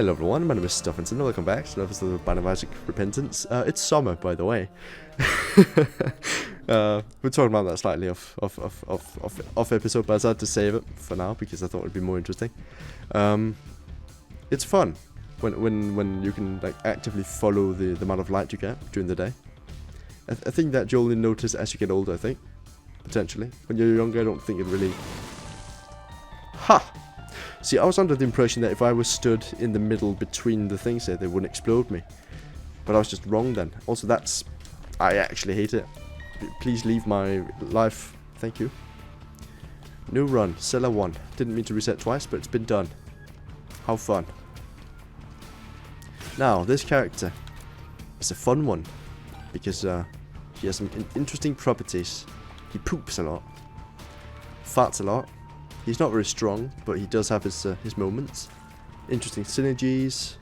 Hello everyone, my name is Stuffinson, and welcome back to another episode of Band of Isaac Repentance. It's summer, by the way. We're talking about that slightly off episode, but I decided to save it for now because I thought it'd be more interesting. It's fun when you can like actively follow the amount of light you get during the day. I think that you only notice as you get older. I think potentially when you're younger, I don't think it really. Ha! See, I was under the impression that if I was stood in the middle between the things there, they wouldn't explode me. But I was just wrong then. Also, I actually hate it. Please leave my life. Thank you. New run. Cellar 1. Didn't mean to reset twice, but it's been done. How fun. Now, this character is a fun one. Because he has some interesting properties. He poops a lot. Farts a lot. He's not very strong, but he does have his moments. Interesting synergies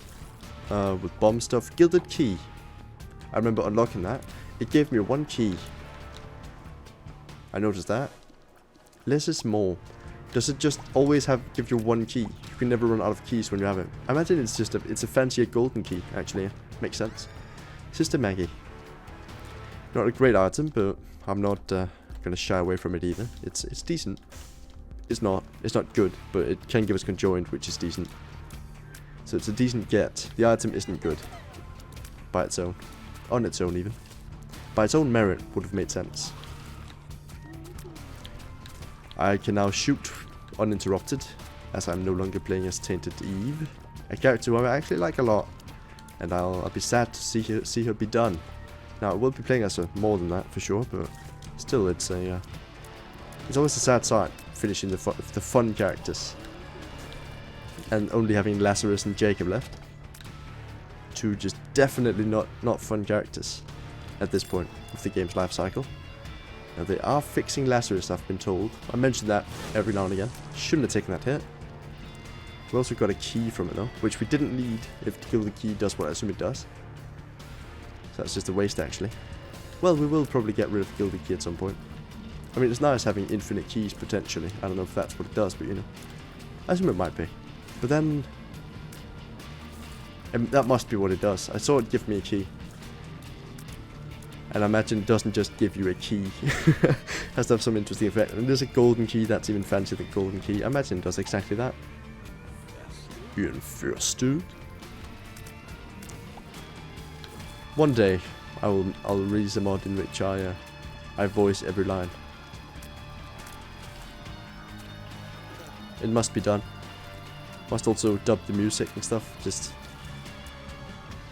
with bomb stuff. Gilded key. I remember unlocking that. It gave me one key. I noticed that. Less is more. Does it just always give you one key? You can never run out of keys when you have it. I imagine it's just a fancier golden key. Actually, makes sense. Sister Maggie. Not a great item, but I'm not gonna shy away from it either. It's decent. It's not good, but it can give us conjoined, which is decent. So it's a decent get. The item isn't good by its own. On its own, even. By its own merit, would have made sense. I can now shoot uninterrupted, as I'm no longer playing as Tainted Eve. A character who I actually like a lot. And I'll be sad to see her be done. Now, I will be playing as her more than that, for sure, but still, it's always a sad sight. Finishing the fun characters and only having Lazarus and Jacob left. Two just definitely not fun characters at this point of the game's life cycle. Now they are fixing Lazarus, I've been told. I mentioned that every now and again. Shouldn't have taken that hit. We also got a key from it though, which we didn't need if the Gilded Key does what I assume it does. So that's just a waste actually. Well, we will probably get rid of the Gilded Key at some point. I mean, it's nice having infinite keys, potentially. I don't know if that's what it does, but you know. I assume it might be. But then... that must be what it does. I saw it give me a key. And I imagine it doesn't just give you a key. It has to have some interesting effect. And there's a golden key that's even fancier than golden key. I imagine it does exactly that. Infested. One day, I'll release a mod in which I voice every line. It must be done. Must also dub the music and stuff. Just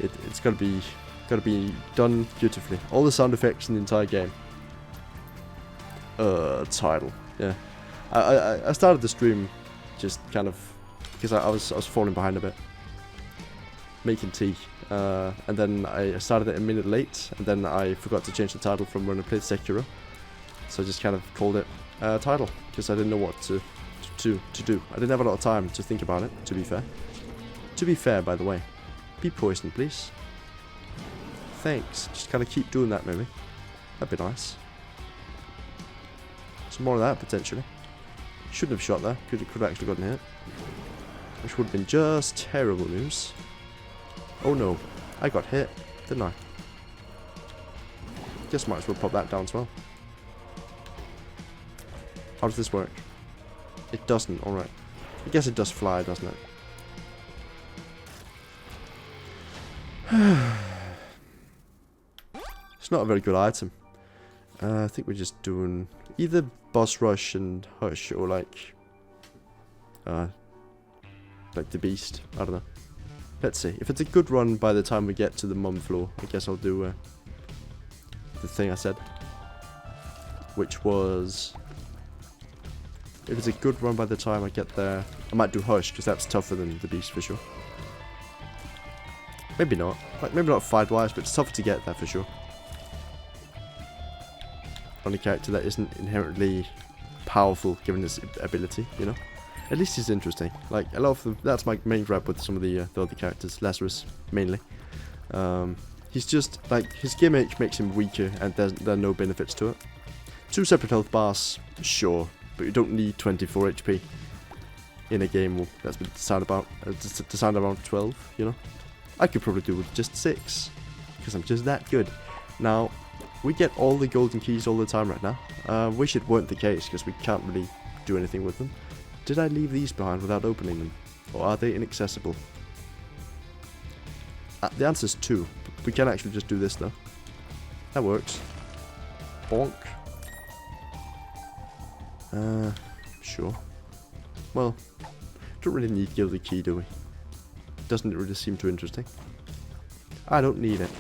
it's gotta be done beautifully. All the sound effects in the entire game. Title. Yeah. I started the stream just kind of because I was falling behind a bit. Making tea. And then I started it a minute late, and then I forgot to change the title from when I played Sekiro. So I just kind of called it title because I didn't know what to do. I didn't have a lot of time to think about it, to be fair. To be fair, by the way. Be poisoned, please. Thanks. Just kind of keep doing that, maybe. That'd be nice. Some more of that, potentially. Shouldn't have shot there. Could have actually gotten hit. Which would have been just terrible news. Oh no. I got hit, didn't I? Guess might as well pop that down as well. How does this work? It doesn't, alright. I guess it does fly, doesn't it? It's not a very good item. I think we're just doing either boss rush and hush or like the beast. I don't know. Let's see. If it's a good run by the time we get to the mum floor, I guess I'll do the thing I said. Which was... If it's a good run by the time I get there, I might do Hush, because that's tougher than the Beast for sure. Maybe not. Like, maybe not fight-wise, but it's tougher to get there for sure. Only character that isn't inherently powerful given his ability, you know? At least he's interesting. Like, a lot of them, that's my main gripe with some of the other characters, Lazarus mainly. He's just, like, his gimmick makes him weaker, and there are no benefits to it. 2 separate health bars, sure. But you don't need 24 HP. in a game that's been designed around 12, you know. I could probably do with just 6, because I'm just that good. Now, we get all the golden keys all the time right now. Wish it weren't the case, because we can't really do anything with them. Did I leave these behind without opening them? Or are they inaccessible? The answer is 2. We can actually just do this though. That works. Bonk. Sure. Well, don't really need gilded key, do we? Doesn't it really seem too interesting? I don't need it.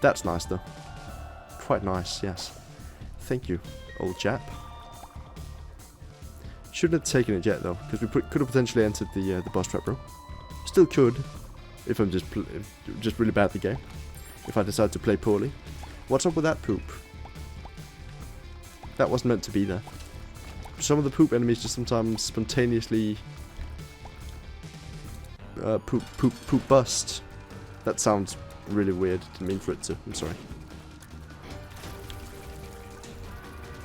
That's nice though. Quite nice, yes. Thank you, old chap. Shouldn't have taken it yet though, because we could have potentially entered the boss trap room. Still could, if I'm just really bad at the game. If I decide to play poorly. What's up with that poop? That wasn't meant to be there. Some of the poop enemies just sometimes spontaneously poop bust. That sounds really weird. Didn't mean for it to. I'm sorry.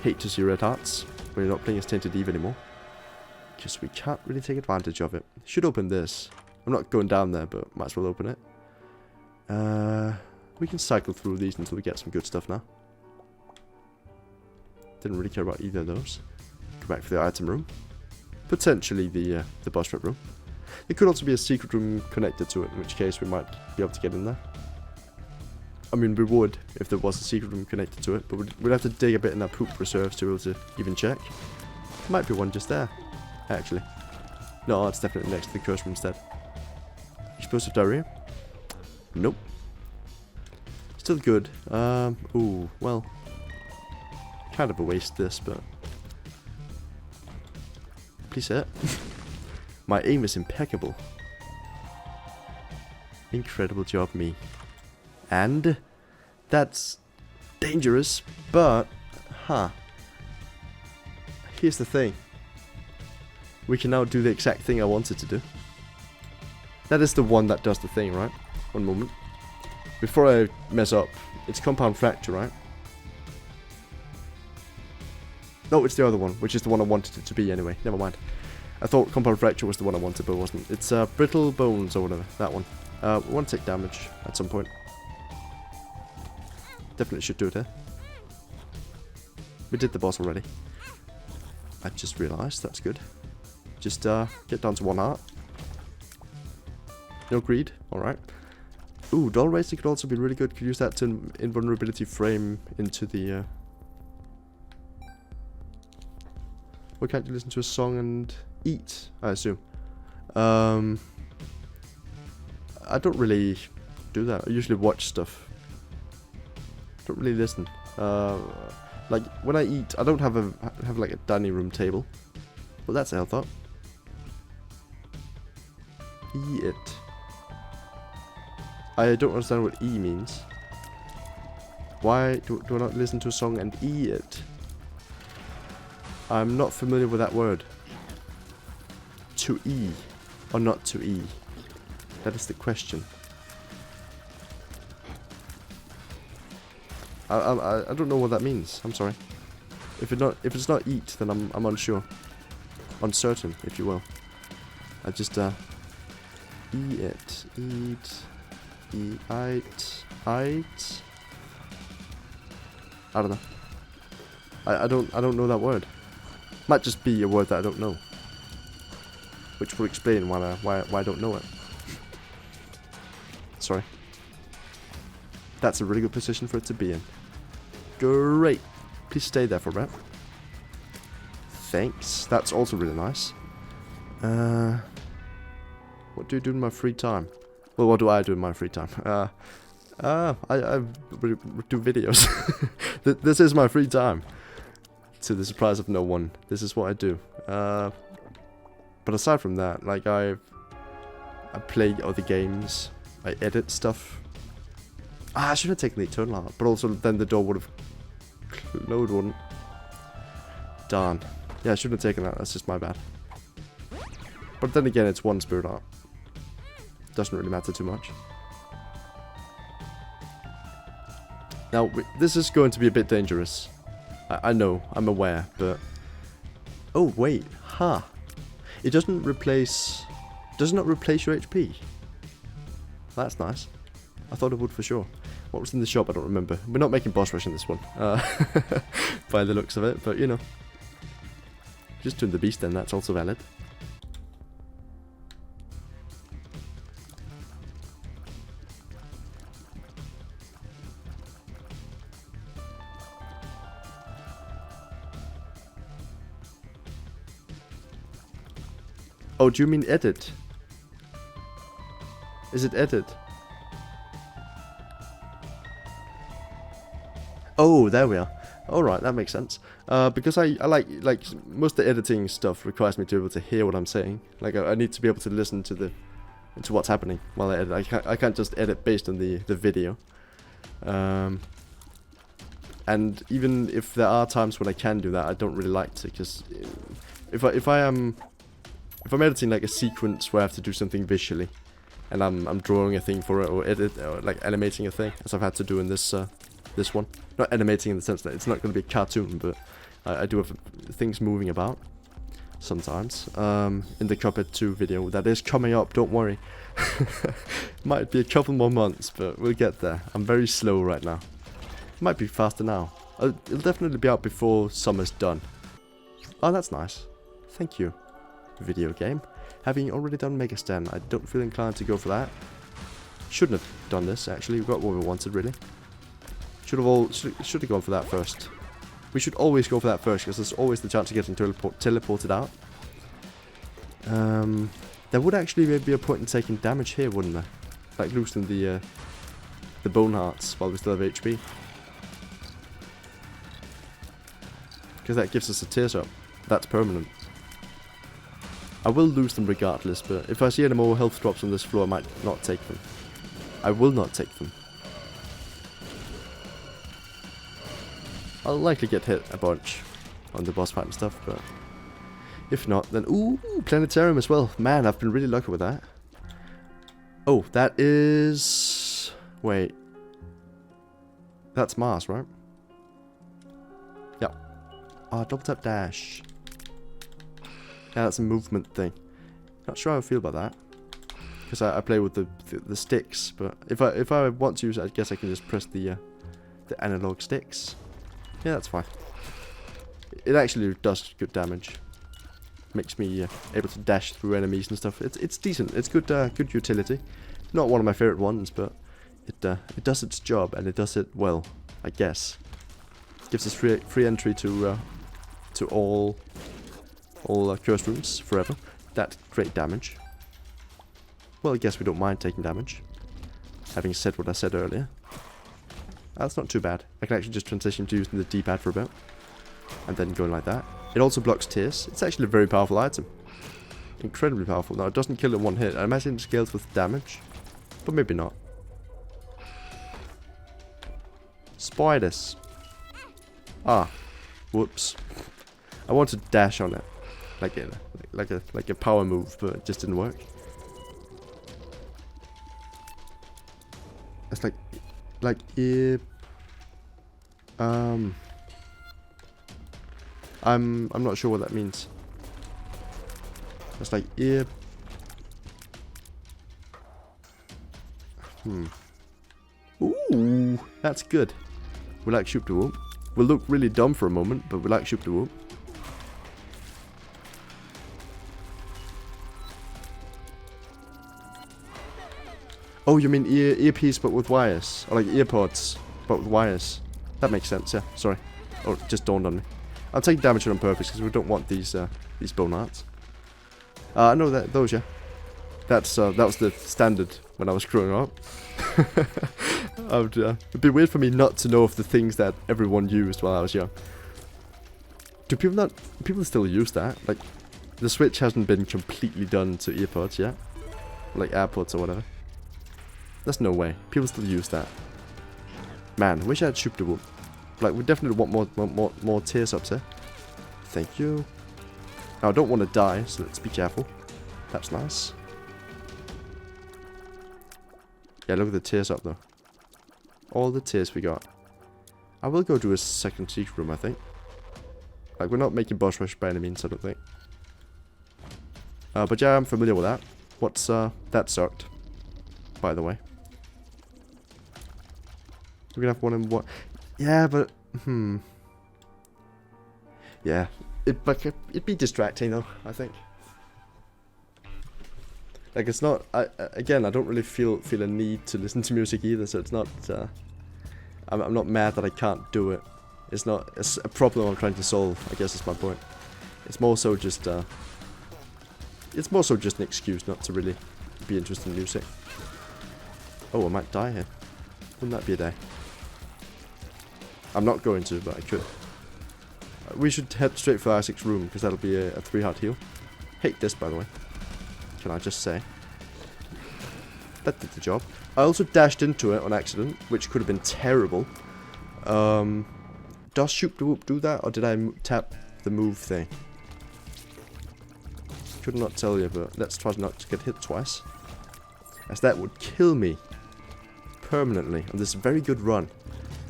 Hate to see red hearts when you're not playing as Tainted Eve anymore. Because we can't really take advantage of it. Should open this. I'm not going down there, but might as well open it. We can cycle through these until we get some good stuff now. Didn't really care about either of those. Go back for the item room. Potentially the boss trap room. There could also be a secret room connected to it, in which case we might be able to get in there. I mean, we would if there was a secret room connected to it, but we'd have to dig a bit in our poop reserves to be able to even check. Might be one just there, actually. No, it's definitely next to the curse room instead. Explosive diarrhea? Nope. Still good. Ooh, well. Kind of a waste this, but... Please hit. My aim is impeccable. Incredible job, me. And... That's... dangerous, but... Here's the thing. We can now do the exact thing I wanted to do. That is the one that does the thing, right? One moment. Before I mess up, it's compound fracture, right? No, it's the other one, which is the one I wanted it to be anyway. Never mind. I thought compound fracture was the one I wanted, but it wasn't. It's brittle bones or whatever. That one. We want to take damage at some point. Definitely should do it here. We did the boss already. I just realised. That's good. Just get down to 1 heart. No greed. Alright. Ooh, doll racing could also be really good. Could use that to invulnerability frame into the... Why can't you listen to a song and eat, I assume? I don't really do that. I usually watch stuff. Don't really listen. Like, when I eat, I don't have like a dining room table. Well, that's a health up. Eat it. I don't understand what E means. Why do I not listen to a song and eat it? I'm not familiar with that word. To E or not to E? That is the question. I don't know what that means. I'm sorry. If it's not eat, then I'm unsure. Uncertain, if you will. I just eat. I don't know. I don't know that word. Might just be a word that I don't know. Which will explain why I don't know it. Sorry. That's a really good position for it to be in. Great. Please stay there for a bit. Thanks. That's also really nice. What do you do in my free time? Well, what do I do in my free time? I do videos. This is my free time. To the surprise of no one, this is what I do. But aside from that, like I play other games. I edit stuff. I should have taken the Eternal Heart, but also then the door would have closed, wouldn't? Darn. Yeah, I shouldn't have taken that. That's just my bad. But then again, it's 1 Spirit Heart. Doesn't really matter too much. Now, this is going to be a bit dangerous. I know, I'm aware, but... Oh, wait. It doesn't replace... Does not replace your HP. That's nice. I thought it would for sure. What was in the shop? I don't remember. We're not making boss rush in this one. By the looks of it, but you know. Just doing the beast then, that's also valid. Oh, do you mean edit? Is it edit? Oh, there we are. Alright, that makes sense. Because I like most of the editing stuff requires me to be able to hear what I'm saying. Like I need to be able to listen to what's happening while I edit. I can't just edit based on the video. And even if there are times when I can do that, I don't really like to, because if I'm editing like a sequence where I have to do something visually, and I'm drawing a thing for it, or like animating a thing, as I've had to do in this one. Not animating in the sense that it's not going to be a cartoon, but I do have things moving about sometimes. In the Cuphead 2 video that is coming up, don't worry. Might be a couple more months, but we'll get there. I'm very slow right now. Might be faster now. It'll definitely be out before summer's done. Oh, that's nice. Thank you, video game. Having already done Mega Stan, I don't feel inclined to go for that. Shouldn't have done this, actually. We got what we wanted, really. Should have gone for that first. We should always go for that first, because there's always the chance of getting teleported out. There would actually be a point in taking damage here, wouldn't there? Like losing the bone hearts while we still have HP. Because that gives us a tears up. That's permanent. I will lose them regardless, but if I see any more health drops on this floor, I might not take them. I will not take them. I'll likely get hit a bunch on the boss fight and stuff, but if not, then ooh, planetarium as well. Man, I've been really lucky with that. Oh, that is... Wait. That's Mars, right? Yeah. Ah, double tap dash. Yeah, that's a movement thing. Not sure how I feel about that, because I play with the sticks. But if I want to use it, I guess I can just press the analog sticks. Yeah, that's fine. It actually does good damage. Makes me able to dash through enemies and stuff. It's decent. It's good good utility. Not one of my favorite ones, but it does its job, and it does it well, I guess. It gives us free entry to all cursed rooms forever. That great damage. Well, I guess we don't mind taking damage, having said what I said earlier. That's not too bad. I can actually just transition to using the D-pad for a bit, and then going like that. It also blocks tears. It's actually a very powerful item. Incredibly powerful. Now, it doesn't kill in one hit. I imagine it scales with damage, but maybe not. Spiders. Ah, whoops. I wanted to dash on it, like a power move, but it just didn't work. It's like ear. I'm not sure what that means. It's like ear. Ooh, that's good. We like shoop de whoop. We'll look really dumb for a moment, but we like shoop de whoop. Oh, you mean earpiece but with wires? Or like earpods but with wires? That makes sense, yeah. Sorry. Oh, it just dawned on me. I'll take damage on purpose because we don't want these bone hearts. No, those, yeah. That was the standard when I was growing up. It'd be weird for me not to know of the things that everyone used while I was young. Do people still use that? Like, the switch hasn't been completely done to earpods yet? Like AirPods or whatever. There's no way. People still use that. Man, wish I had shoop de whoop. Like, we definitely want more tears ups here. Thank you. Now, I don't want to die, so let's be careful. That's nice. Yeah, look at the tears up, though. All the tears we got. I will go do a second secret room, I think. Like, we're not making boss rush by any means, I don't think. But yeah, I'm familiar with that. What's, that sucked, by the way. We're gonna have one in one. Yeah, but, yeah. It'd be distracting, though, I think. Like, it's not, again, I don't really feel a need to listen to music either, so it's not, I'm not mad that I can't do it. It's not a problem I'm trying to solve, I guess is my point. It's more so just an excuse not to really be interested in music. Oh, I might die here. Wouldn't that be a day? I'm not going to, but I could. We should head straight for Isaac's room, because that'll be a 3-heart heal. Hate this, by the way. Can I just say? That did the job. I also dashed into it on accident, which could have been terrible. Does Shoot the Whoop do that, or did I tap the move thing? Could not tell you, but let's try not to get hit twice, as that would kill me permanently on this very good run.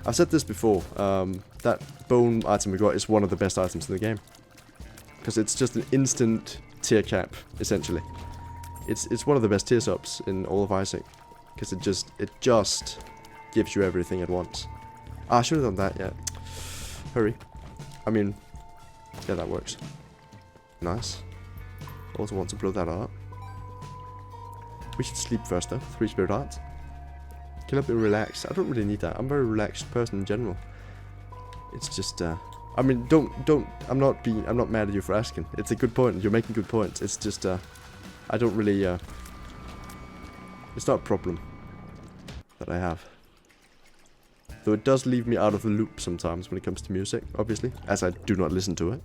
I've said this before, that bone item we got is one of the best items in the game, because it's just an instant tier cap, essentially. It's one of the best tier subs in all of Isaac, because it just gives you everything at once. Ah, I should have done that, yeah. Hurry. I mean, yeah, that works. Nice. Also want to blow that up. We should sleep first though. 3 spirit hearts. Can I be relaxed? I don't really need that. I'm a very relaxed person in general. It's just, I mean, I'm not mad at you for asking. It's a good point. You're making good points. It's just, I don't really, it's not a problem that I have. Though it does leave me out of the loop sometimes when it comes to music, obviously, as I do not listen to it.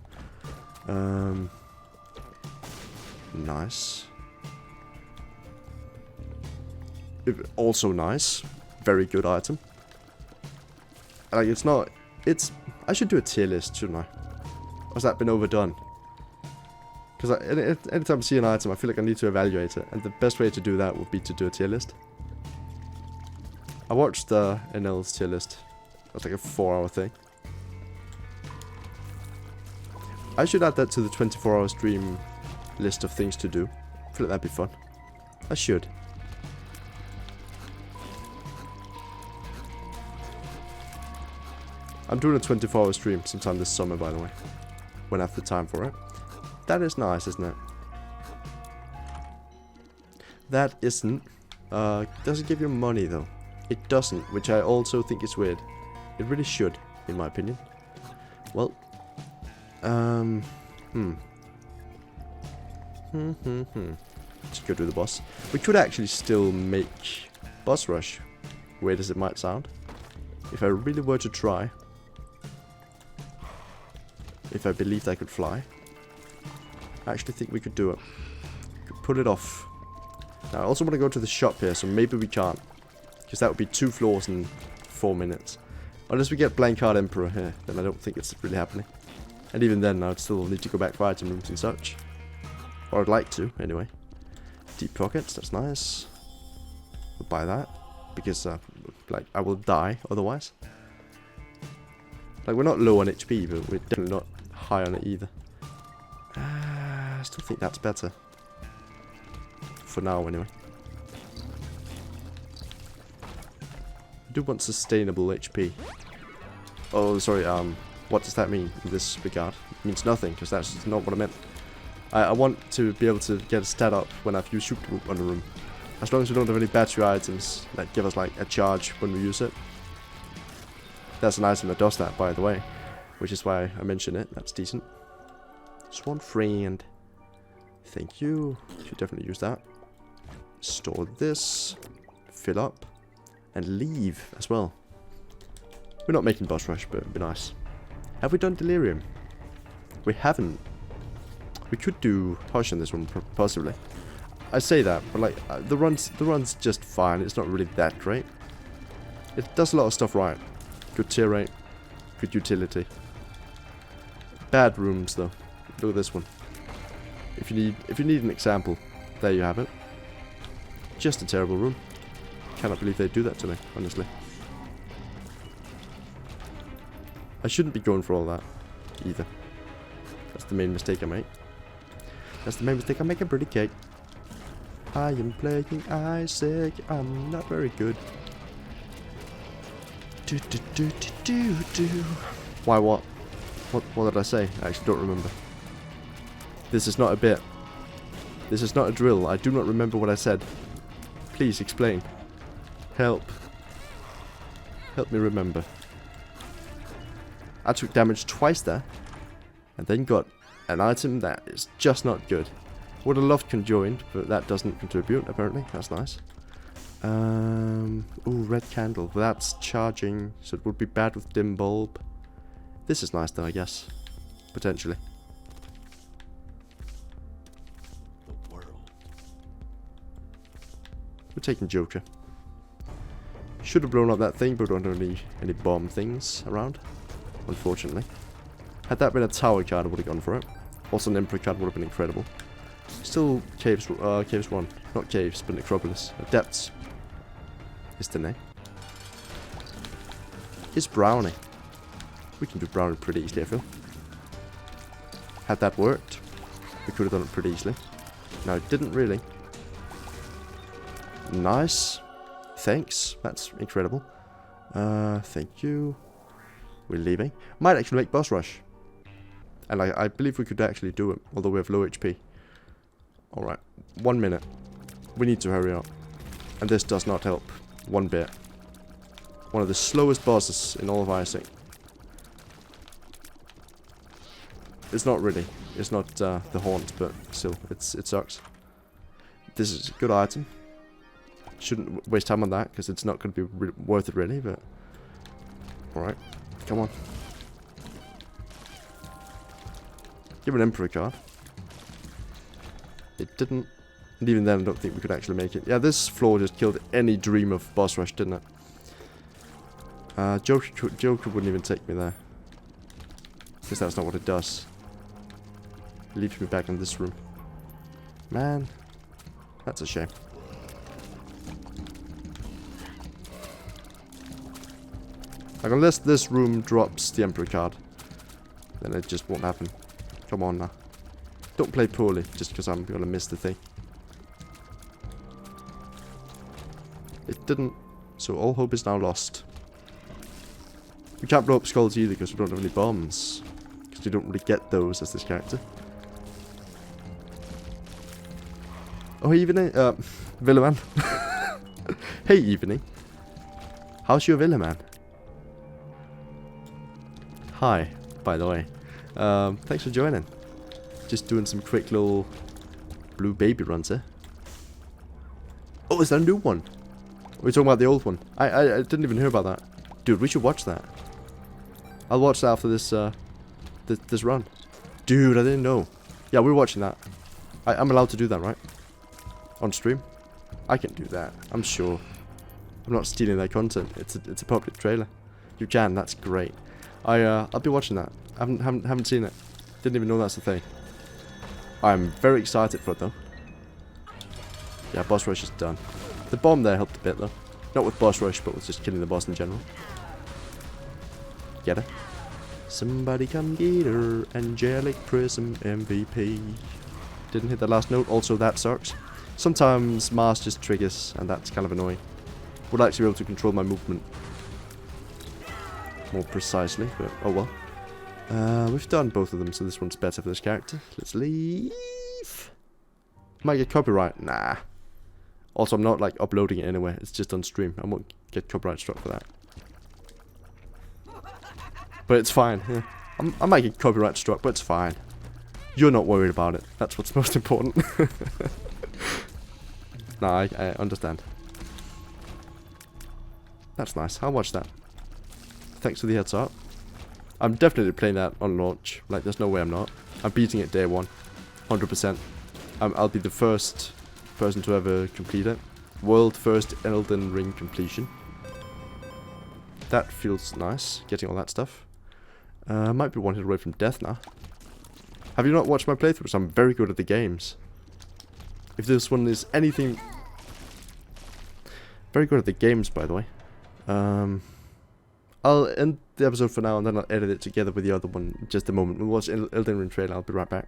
Nice. Also nice. Very good item. Like, I should do a tier list, shouldn't I? Or has that been overdone? Because anytime I see an item, I feel like I need to evaluate it. And the best way to do that would be to do a tier list. I watched NL's tier list. That's like a 4-hour thing. I should add that to the 24-hour stream list of things to do. I feel like that'd be fun. I should. I'm doing a 24-hour stream sometime this summer, by the way. When I have the time for it. That is nice, isn't it? That isn't. Does it give you money, though? It doesn't, which I also think is weird. It really should, in my opinion. Well, Let's go do the boss. We could actually still make boss rush, weird as it might sound. If I really were to try. If I believed I could fly. I actually think we could do it. Could pull it off. Now I also want to go to the shop here, so maybe we can't. Because that would be 2 floors in 4 minutes. Unless we get Blank Card Emperor here, then I don't think it's really happening. And even then, I'd still need to go back for item rooms and such. Or I'd like to, anyway. Deep pockets, that's nice. We'll buy that. Because, like, I will die otherwise. Like, we're not low on HP, but we're definitely not high on it either. I still think that's better. For now, anyway. I do want sustainable HP. Oh, sorry, what does that mean in this regard? It means nothing, because that's not what I meant. I want to be able to get a stat up when I've used Shoot the Whoop on the room. As long as we don't have any battery items that give us, like, a charge when we use it. That's an item that does that, by the way. Which is why I mention it. That's decent. Swan friend. Thank you. Should definitely use that. Store this. Fill up. And leave as well. We're not making boss rush, but it'd be nice. Have we done delirium? We haven't. We could do hush on this one, possibly. I say that, but like the run's just fine. It's not really that great. It does a lot of stuff right. Good tier rate, good utility. Bad rooms though. Look at this one. If you need an example, there you have it. Just a terrible room. Cannot believe they do that to me, honestly. I shouldn't be going for all that either. That's the main mistake I make. That's the main mistake. I'm making pretty cake. I am playing Isaac. I'm not very good. Do do do do do do. Why what? What did I say? I actually don't remember. This is not a bit. This is not a drill. I do not remember what I said. Please explain. Help. Help me remember. I took damage twice there. And then got an item that is just not good. Would have loved conjoined, but that doesn't contribute, apparently. That's nice. Ooh, red candle. That's charging, so it would be bad with dim bulb. This is nice though, I guess. Potentially. We're taking Joker. Should have blown up that thing, but we don't have any bomb things around. Unfortunately. Had that been a tower card, I would have gone for it. Also an Emperor card would have been incredible. Still caves 1. Not caves, but necropolis. Depths. Is the name. Is brownie. We can do brownie pretty easily, I feel. Had that worked, we could have done it pretty easily. No, it didn't really. Nice. Thanks. That's incredible. Thank you. We're leaving. Might actually make boss rush. And I believe we could actually do it, although we have low HP. Alright. 1 minute. We need to hurry up. And this does not help. One bit. One of the slowest bosses in all of Isaac. It's not really. It's not the haunt, but still, it sucks. This is a good item. Shouldn't waste time on that, because it's not going to be worth it really, but... Alright. Come on. Give an Emperor card. It didn't. And even then, I don't think we could actually make it. Yeah, this floor just killed any dream of boss rush, didn't it? Joker wouldn't even take me there. Because that's not what it does. It leaves me back in this room. Man. That's a shame. Like, unless this room drops the Emperor card, then it just won't happen. Come on now. Don't play poorly, just because I'm going to miss the thing. It didn't, so all hope is now lost. We can't blow up skulls either because we don't have any bombs. Because you don't really get those as this character. Oh, evening, Villaman. Hey, evening. How's your Villaman? Hi, by the way. Thanks for joining. Just doing some quick little blue baby runs here. Oh, is that a new one? We're talking about the old one. I didn't even hear about that. Dude, we should watch that. I'll watch that after this this run. Dude, I didn't know. Yeah, we're watching that. I'm allowed to do that, right? On stream? I can do that, I'm sure. I'm not stealing their content. It's a public trailer. You can, that's great. I'll be watching that. I haven't seen it. Didn't even know that's a thing. I'm very excited for it though. Yeah, boss rush is done. The bomb there helped a bit though. Not with boss rush, but with just killing the boss in general. Get her? Somebody come get her. Angelic Prism MVP. Didn't hit the last note. Also, that sucks. Sometimes Mars just triggers, and that's kind of annoying. Would like to be able to control my movement more precisely, but oh well. We've done both of them, so this one's better for this character. Let's leave. Might get copyright. Nah. Also, I'm not like uploading it anywhere. It's just on stream. I won't get copyright struck for that. But it's fine. Yeah. I might get copyright struck, but it's fine. You're not worried about it. That's what's most important. Nah, I understand. That's nice. I'll watch that. Thanks for the heads up. I'm definitely playing that on launch. Like, there's no way I'm not. I'm beating it day one. 100%. I'll be the first person to ever complete it. World first Elden Ring completion. That feels nice, getting all that stuff. Might be one hit away from death now. Have you not watched my playthroughs? I'm very good at the games. If this one is anything... Very good at the games, by the way. I'll end the episode for now, and then I'll edit it together with the other one in just a moment. We'll watch Elden Ring trailer. I'll be right back.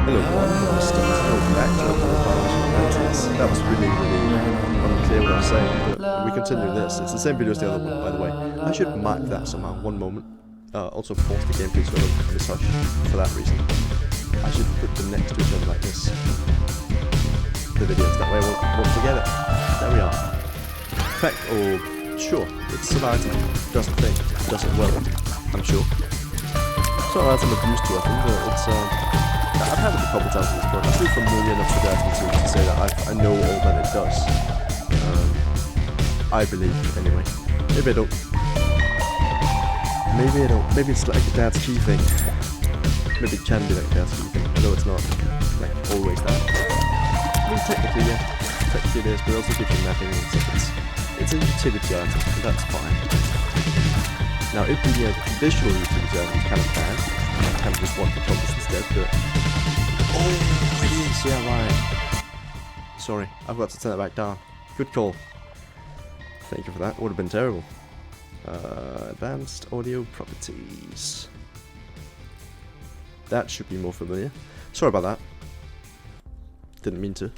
Hello everyone, that was really unclear what I was saying, but we continue this. It's the same video as the other one, by the way. I should mark that somehow, one moment. Also pause the gameplay so I don't miss hush for that reason. I should put them next to each other like this. The videos, that way I won't forget it. There we are. Fact or sure, it's an item. Does the thing, does it well, I'm sure. It's not an item I've used too often, but it's I've had it a couple times at this point. I'm still familiar enough with the item to say that I know all that it does. I believe, anyway. Maybe I don't. Maybe it's like a dad's key thing. Maybe it can be like a dad's key thing. I know it's not like always that. I mean, technically, yeah. Technically it is, but it also gives you mapping and stuff. It's a utility item, and that's fine. Now, it being a conditional utility item is kind of bad. I kind of just want the compass instead, but... Oh, it is, yeah, right. Sorry, I've got to turn it back down. Good call. Thank you for that. Would have been terrible. Advanced audio properties. That should be more familiar. Sorry about that. Didn't mean to.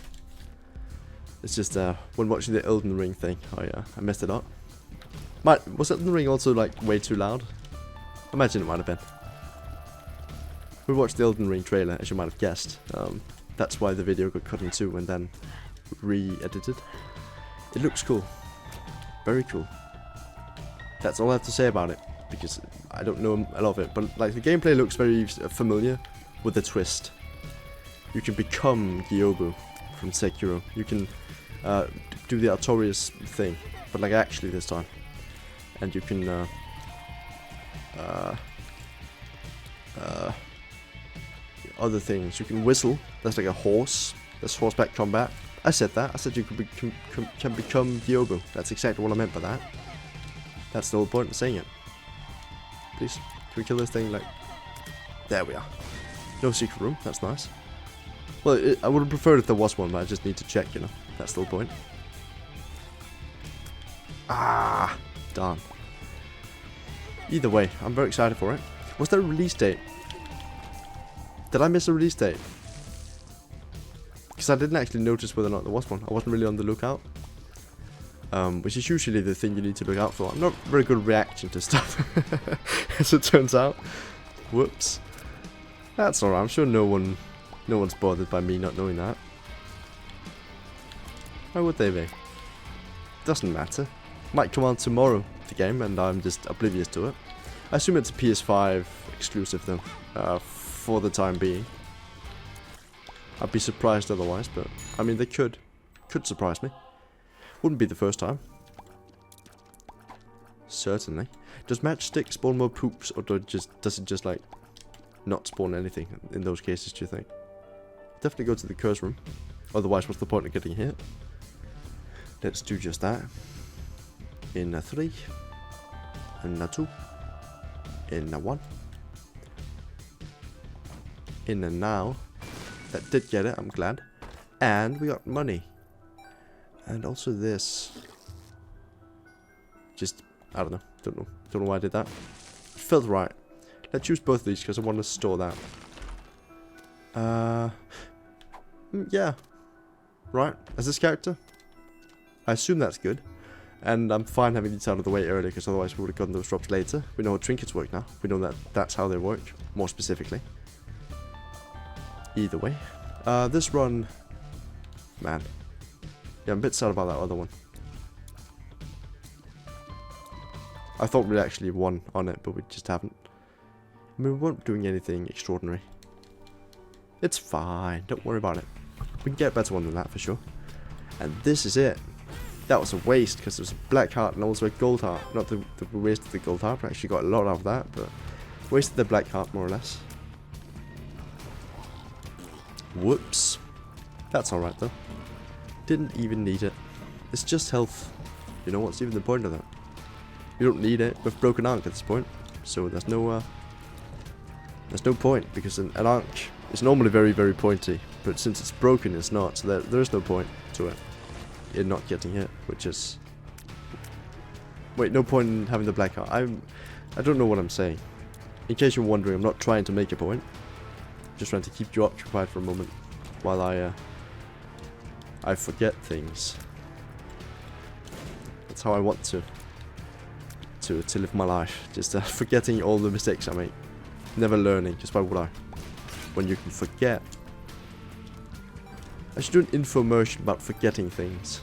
It's just when watching the Elden Ring thing, I messed it up. Was Elden Ring also like way too loud? I imagine it might have been. We watched the Elden Ring trailer, as you might have guessed. That's why the video got cut in two and then re-edited. It looks cool. Very cool. That's all I have to say about it, because I don't know a lot of it, but like the gameplay looks very familiar with a twist. You can become Gyobu from Sekiro. You can do the Artorias thing, but like actually this time. And you can other things. You can whistle. That's like a horse. That's horseback combat. I said that. I said you can become Gyobu. That's exactly what I meant by that. That's the whole point of saying it. Please, can we kill this thing? Like, there we are. No secret room. That's nice. Well, I would have preferred if there was one, but I just need to check. You know, that's the whole point. Ah, darn. Either way, I'm very excited for it. Was there a release date? Did I miss a release date? Because I didn't actually notice whether or not there was one. I wasn't really on the lookout. Which is usually the thing you need to look out for. I'm not very good at reacting to stuff, as it turns out. Whoops. That's alright. I'm sure no one's bothered by me not knowing that. Why would they be? Doesn't matter. Might come on tomorrow, the game, and I'm just oblivious to it. I assume it's a PS5 exclusive though, for the time being. I'd be surprised otherwise, but I mean they could surprise me. Wouldn't be the first time. Certainly. Does matchstick spawn more poops, or does it just like not spawn anything in those cases? Do you think? Definitely go to the curse room. Otherwise, what's the point of getting hit? Let's do just that. In a 3, in a 2, in a 1, in a now. That did get it. I'm glad. And we got money. And also this. Just, I don't know. Don't know why I did that. It felt right. Let's use both of these because I want to store that. Yeah. Right. As this character. I assume that's good. And I'm fine having these out of the way early because otherwise we would have gotten those drops later. We know how trinkets work now. We know that that's how they work. More specifically. Either way. This run. Man. Yeah, I'm a bit sad about that other one. I thought we'd actually won on it, but we just haven't. I mean, we weren't doing anything extraordinary. It's fine. Don't worry about it. We can get a better one than that for sure. And this is it. That was a waste because there was a black heart and also a gold heart. Not that we wasted the gold heart. We actually got a lot out of that, but wasted the black heart more or less. Whoops. That's alright though. Didn't even need it. It's just health. You know what's even the point of that? You don't need it with broken ankh at this point. So there's no point because an ankh is normally very, very pointy. But since it's broken, it's not. So there is no point to it. In not getting hit, which is... Wait, no point in having the black heart. I don't know what I'm saying. In case you're wondering, I'm not trying to make a point. Just trying to keep you occupied for a moment while I forget things. That's how I want to live my life. Just forgetting all the mistakes I make. Never learning, because why would I? When you can forget. I should do an infomercial about forgetting things.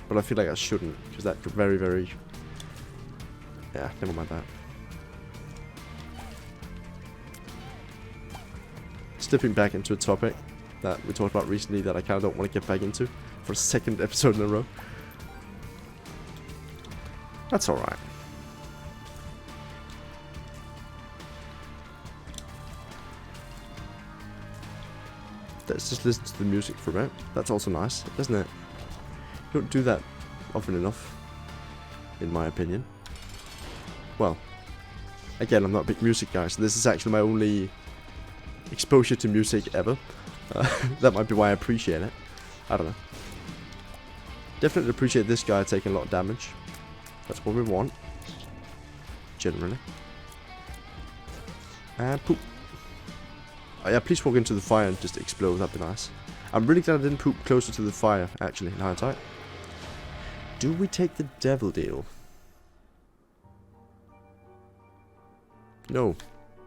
But I feel like I shouldn't, because that could very, very... Yeah, never mind that. Slipping back into a topic that we talked about recently that I kind of don't want to get back into for a second episode in a row. That's alright. Let's just listen to the music for a bit. That's also nice, isn't it? You don't do that often enough, in my opinion. Well, again, I'm not a big music guy, so this is actually my only exposure to music ever. That might be why I appreciate it. I don't know. Definitely appreciate this guy taking a lot of damage. That's what we want. Generally. And poop. Oh yeah, please walk into the fire and just explode, that'd be nice. I'm really glad I didn't poop closer to the fire, actually, in hindsight. Do we take the devil deal? No,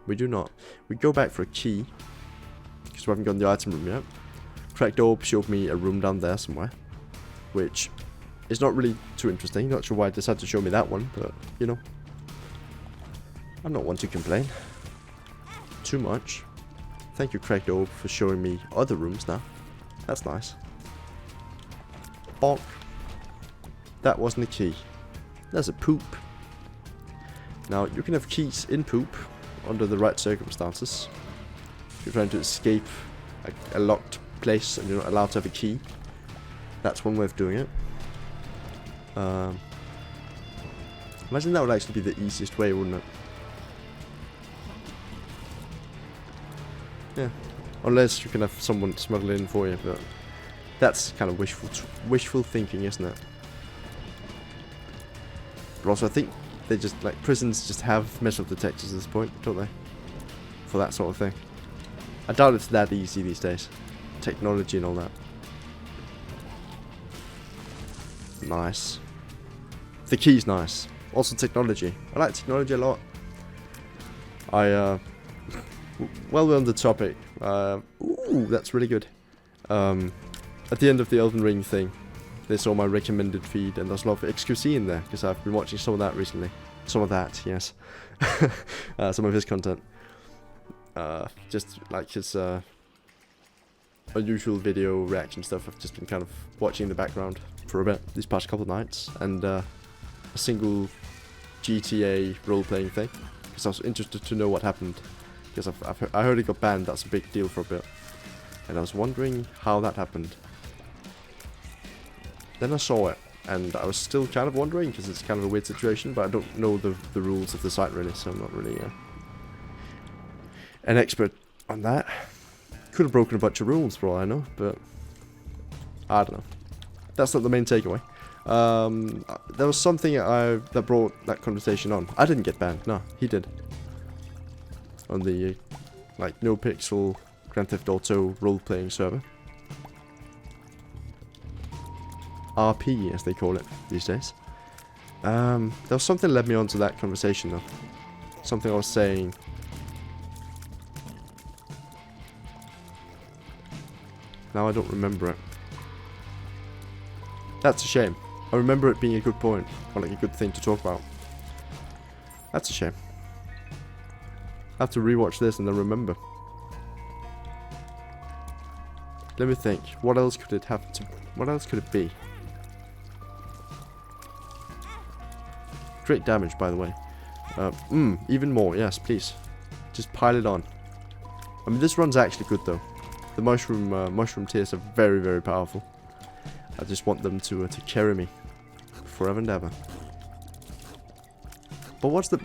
we do not. We go back for a key, because we haven't gotten the item room yet. Cracked Orb showed me a room down there somewhere, which is not really too interesting. Not sure why it decided to show me that one, but, you know. I'm not one to complain too much. Thank you, Cracked Orb, for showing me other rooms now. That's nice. Bonk. That wasn't a key. There's a poop. Now, you can have keys in poop under the right circumstances. If you're trying to escape a locked place and you're not allowed to have a key, that's one way of doing it. Imagine that would actually be the easiest way, wouldn't it? Yeah. Unless you can have someone smuggle it in for you, but that's kind of wishful thinking, isn't it? But also, I think they just, like, prisons just have metal detectors at this point, don't they? For that sort of thing. I doubt it's that easy these days. Technology and all that. Nice. The key's nice. Also technology. I like technology a lot. Well, we're on the topic. Ooh, that's really good. At the end of the Elden Ring thing, they saw my recommended feed, and there's a lot of XQC in there, because I've been watching some of that recently. Some of that, yes. Some of his content. Just like his unusual video reaction stuff. I've just been kind of watching in the background for a bit these past couple of nights, and a single GTA role-playing thing, because I was interested to know what happened. Because I heard it got banned. That's a big deal for a bit, and I was wondering how that happened. Then I saw it, and I was still kind of wondering, because it's kind of a weird situation, but I don't know the rules of the site really, so I'm not really an expert on that. Could have broken a bunch of rules for all I know, but I don't know. That's not the main takeaway. There was something that brought that conversation on. I didn't get banned. No, he did. On the like no pixel Grand Theft Auto role-playing server. RP, as they call it these days. There was something that led me on to that conversation though. Something I was saying. Now I don't remember it. That's a shame. I remember it being a good point, or like a good thing to talk about. That's a shame. I have to rewatch this and then remember. Let me think. What else could it have to? What else could it be? Great damage, by the way. Even more. Yes, please. Just pile it on. I mean, this run's actually good though. The mushroom tears are very, very powerful. I just want them to carry me forever and ever. But what's the?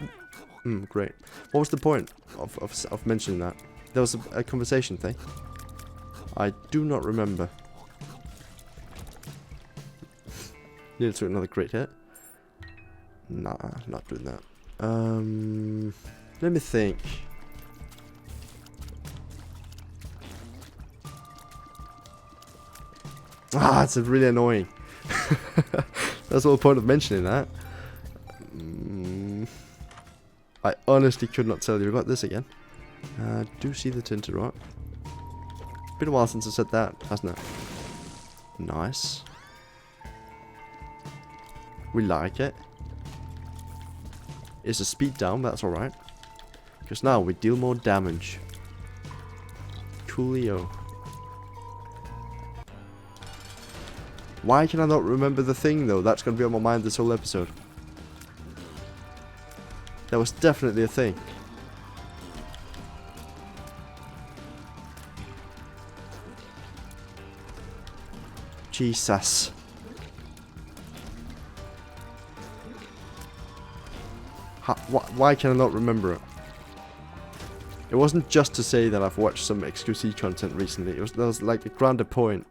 Great. What was the point of mentioning that? There was a conversation thing. I do not remember. Nearly took another great hit. Nah, not doing that. Let me think. Ah, it's really annoying. That's the whole point of mentioning that. I honestly could not tell you about this again. Do see the tinted rock. Been a while since I said that, hasn't it? Nice. We like it. It's a speed down, that's alright. Because now we deal more damage. Coolio. Why can I not remember the thing though? That's going to be on my mind this whole episode. There was definitely a thing. Jesus. Why can I not remember it? It wasn't just to say that I've watched some XQC content recently. There was like a grander point.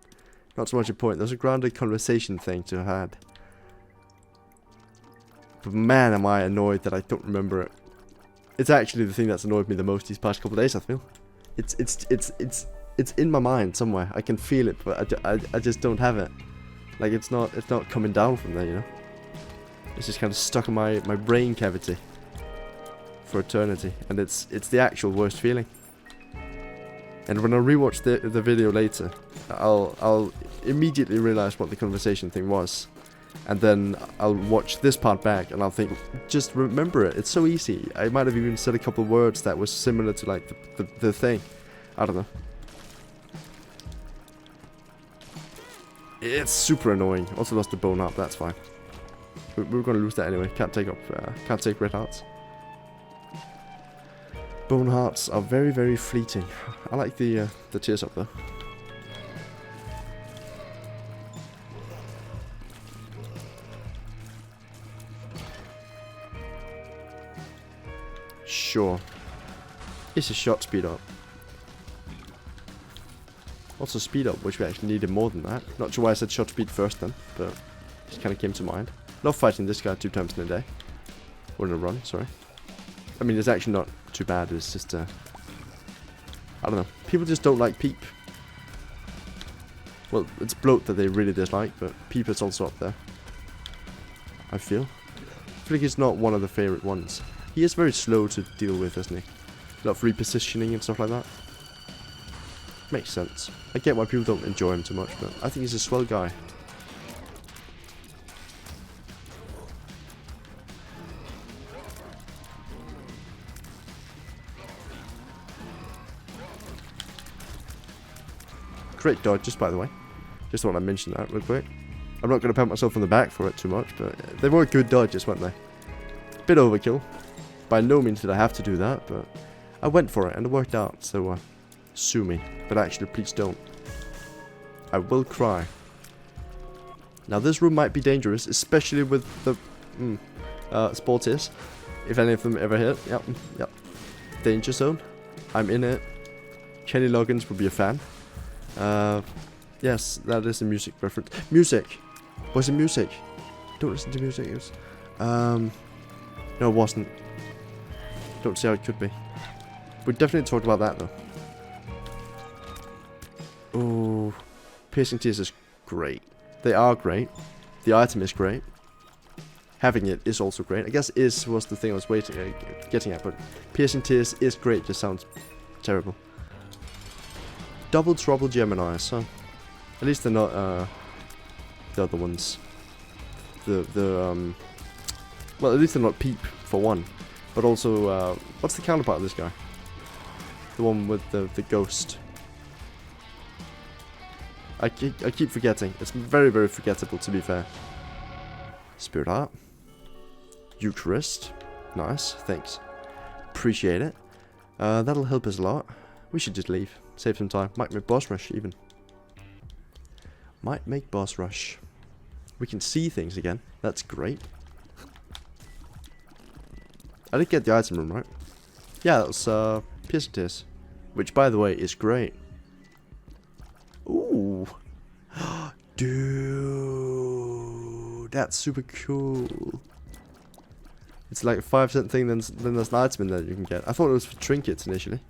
Not so much a point. There's a grander conversation thing to have had. But man, am I annoyed that I don't remember it. It's actually the thing that's annoyed me the most these past couple of days, I feel. It's in my mind somewhere. I can feel it, but I just don't have it. Like it's not coming down from there, you know. It's just kind of stuck in my brain cavity for eternity, and it's the actual worst feeling. And when I rewatch the video later, I'll immediately realize what the conversation thing was, and then I'll watch this part back and I'll think, just remember it. It's so easy. I might have even said a couple of words that was similar to like the thing. I don't know. It's super annoying. Also lost the bone up. That's fine. We're gonna lose that anyway. Can't take red hearts. Bone hearts are very, very fleeting. I like the tears up there. Sure. It's a shot speed up. Also speed up, which we actually needed more than that. Not sure why I said shot speed first then, but it just kind of came to mind. Love fighting this guy 2 times in a day. Or in a run, sorry. I mean, it's actually not too bad, it's just, I don't know. People just don't like Peep. Well, it's Bloat that they really dislike, but Peep is also up there. I feel like he's not one of the favourite ones. He is very slow to deal with, isn't he? A lot of repositioning and stuff like that. Makes sense. I get why people don't enjoy him too much, but I think he's a swell guy. Great dodges, by the way. Just thought I'd mention that real quick. I'm not going to pat myself on the back for it too much, but they were good dodges, weren't they? Bit overkill. By no means did I have to do that, but I went for it and it worked out, so sue me. But actually, please don't. I will cry. Now this room might be dangerous, especially with the sportists. If any of them ever hit. Yep. Danger zone. I'm in it. Kenny Loggins would be a fan. Yes, that is a music reference. Music! Was it music? Don't listen to music. It was, no, it wasn't. Don't see how it could be. We definitely talked about that though. Oh, piercing tears is great. They are great. The item is great. Having it is also great. I guess is was the thing I was getting at, but piercing tears is great. Just sounds terrible. Double trouble Geminis, huh? At least they're not the other ones. Well, at least they're not Peep for one, but also what's the counterpart of this guy? The one with the ghost. I keep forgetting. It's very, very forgettable, to be fair. Spirit Heart. Eucharist. Nice, thanks. Appreciate it. That'll help us a lot. We should just leave. Save some time. Might make boss rush, even. Might make boss rush. We can see things again. That's great. I did get the item room, right? Yeah, that was piercing tears. Which, by the way, is great. Ooh. Dude. That's super cool. It's like a 5% thing, then there's an item in there that you can get. I thought it was for trinkets initially.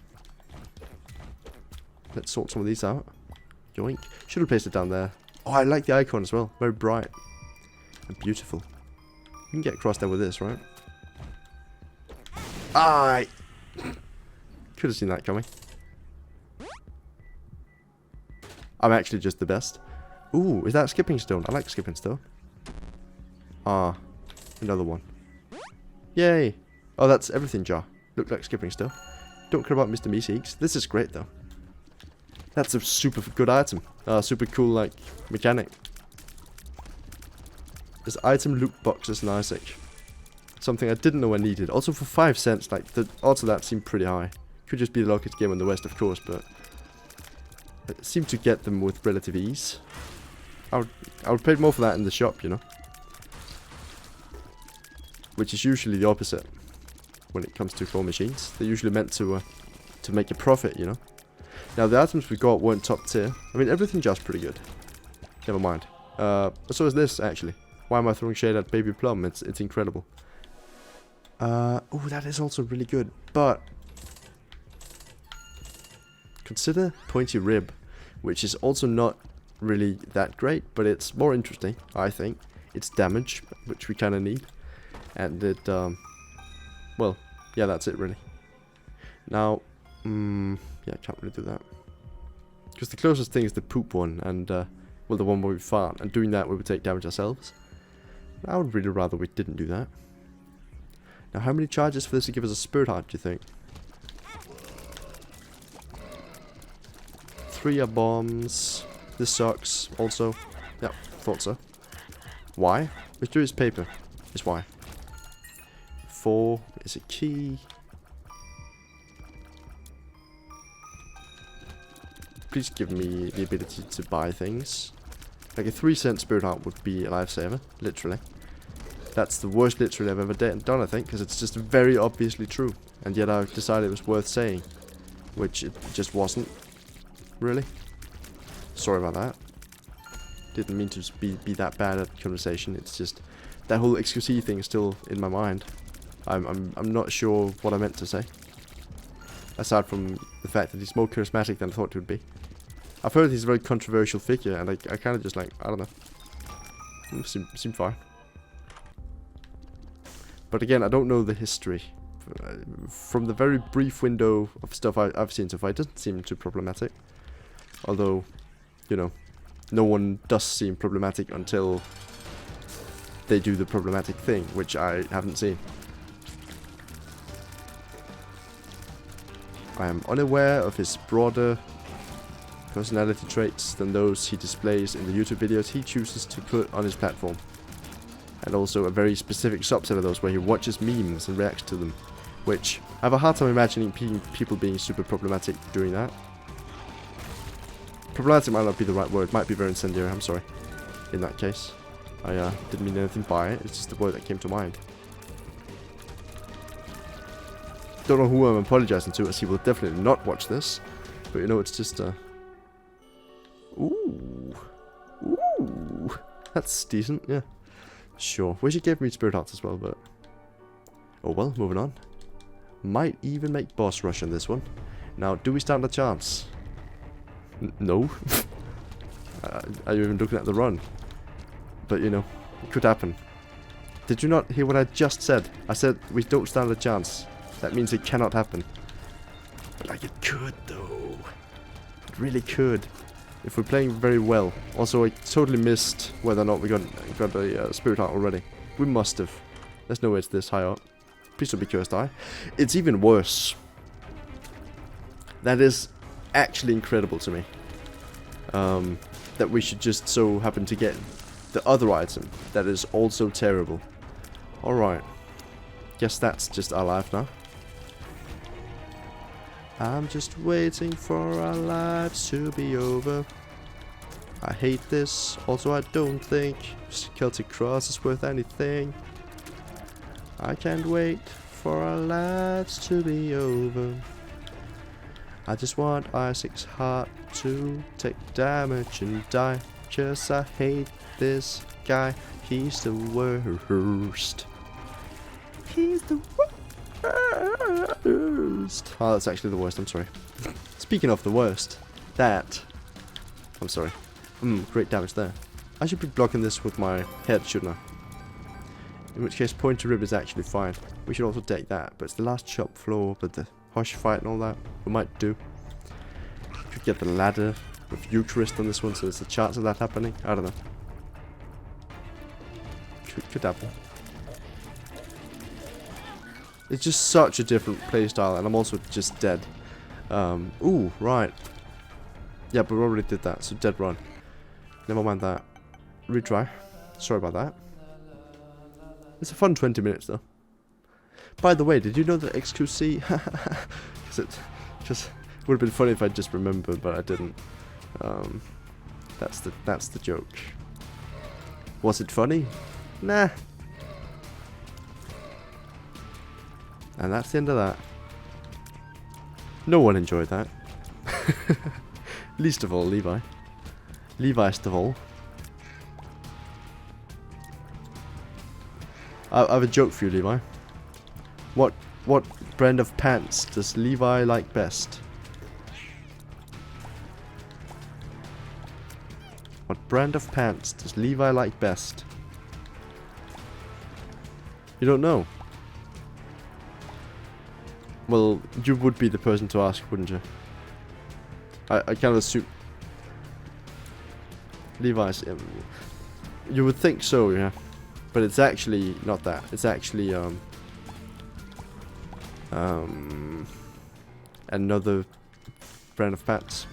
Let's sort some of these out. Yoink. Should have placed it down there. Oh, I like the icon as well. Very bright and beautiful. You can get across there with this, right? I could have seen that coming. I'm actually just the best. Ooh, is that skipping stone? I like skipping stone. Ah, another one. Yay! Oh, that's everything jar. Look like skipping stone. Don't care about Mr. Meeseeks. This is great though. That's a super good item. Super cool like mechanic. This item loot box is nice. Something I didn't know I needed. Also for 5 cents, like the odds of that seem pretty high. Could just be the luckiest game in the West, of course, but I seem to get them with relative ease. I would pay more for that in the shop, you know. Which is usually the opposite when it comes to claw machines. They're usually meant to make a profit, you know. Now the items we got weren't top tier. I mean everything just pretty good. Never mind. So is this actually. Why am I throwing shade at Baby Plum? It's incredible. Oh, that is also really good. But consider Pointy Rib, which is also not really that great, but it's more interesting, I think. It's damage, which we kind of need. And it, well, yeah, that's it really. Now, yeah, I can't really do that. Because the closest thing is the poop one, and, well, the one where we fart. And doing that, we would take damage ourselves. I would really rather we didn't do that. Now, how many charges for this to give us a spirit heart, do you think? 3 are bombs. This sucks, also. Yeah, thought so. Why? Mysterious paper is why. 4 is a key. Please give me the ability to buy things. Like a 3-cent spirit heart would be a lifesaver, literally. That's the worst literally I've ever done, I think, because it's just very obviously true. And yet I decided it was worth saying, which it just wasn't, really. Sorry about that. Didn't mean to be that bad at conversation. It's just that whole XQC thing is still in my mind. I'm not sure what I meant to say. Aside from the fact that he's more charismatic than I thought he would be. I've heard he's a very controversial figure, and I kind of just like, I don't know. Seem fine. But again, I don't know the history. From the very brief window of stuff I've seen so far, it doesn't seem too problematic. Although, you know, no one does seem problematic until they do the problematic thing, which I haven't seen. I am unaware of his broader personality traits than those he displays in the YouTube videos he chooses to put on his platform. And also a very specific subset of those where he watches memes and reacts to them. Which, I have a hard time imagining people being super problematic doing that. Problematic might not be the right word, might be very incendiary, I'm sorry. In that case. I didn't mean anything by it, it's just the word that came to mind. Don't know who I'm apologizing to, as he will definitely not watch this. But you know, it's just, Ooh. Ooh. That's decent, yeah. Sure. Wish he gave me spirit hearts as well, but... Oh well, moving on. Might even make boss rush in this one. Now, do we stand a chance? No. Are you even looking at the run? But, you know, it could happen. Did you not hear what I just said? I said we don't stand a chance. That means it cannot happen. But, like, it could, though. It really could. If we're playing very well. Also, I totally missed whether or not we got a spirit heart already. We must have. There's no way it's this high up. Please don't be cursed eye. It's even worse. That is actually incredible to me. That we should just so happen to get the other item that is also terrible. Alright. Guess that's just our life now. I'm just waiting for our lives to be over. I hate this. Also, I don't think Celtic Cross is worth anything. I can't wait for our lives to be over. I just want Isaac's heart to take damage and die. 'Cause I hate this guy. He's the worst. He's the worst. Oh, that's actually the worst, I'm sorry. Speaking of the worst, I'm sorry. Great damage there. I should be blocking this with my head, shouldn't I? In which case, point to rib is actually fine. We should also take that, but it's the last shop floor, but the hush fight and all that, we might do. Could get the ladder with Eucharist on this one, so there's a chance of that happening. I don't know. Could happen. It's just such a different playstyle, and I'm also just dead. Ooh, right. Yeah, but we already did that, so dead run. Never mind that. Retry. Sorry about that. It's a fun 20 minutes though. By the way, did you know that XQC? Because it would have been funny if I just remembered, but I didn't. That's the joke. Was it funny? Nah. And that's the end of that. No one enjoyed that. Least of all, Levi. Leviest of all. I have a joke for you, Levi. What brand of pants does Levi like best? What brand of pants does Levi like best? You don't know? Well, you would be the person to ask, wouldn't you? I kind of assume... Levi's... you would think so, yeah. But it's actually not that. It's actually, another brand of pants.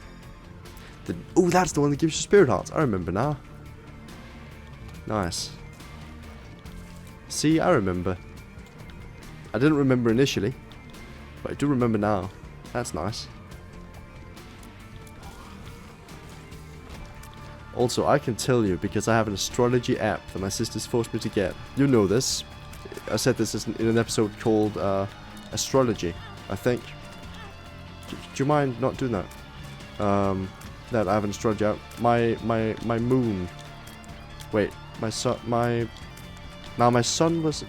Oh, that's the one that gives you spirit hearts. I remember now. Nice. See, I remember. I didn't remember initially, but I do remember now. That's nice. Also, I can tell you because I have an astrology app that my sisters forced me to get. You know this. I said this in an episode called Astrology, I think. Do you mind not doing that? That I have an astrology app. My moon. Wait, my sun. Now my sun was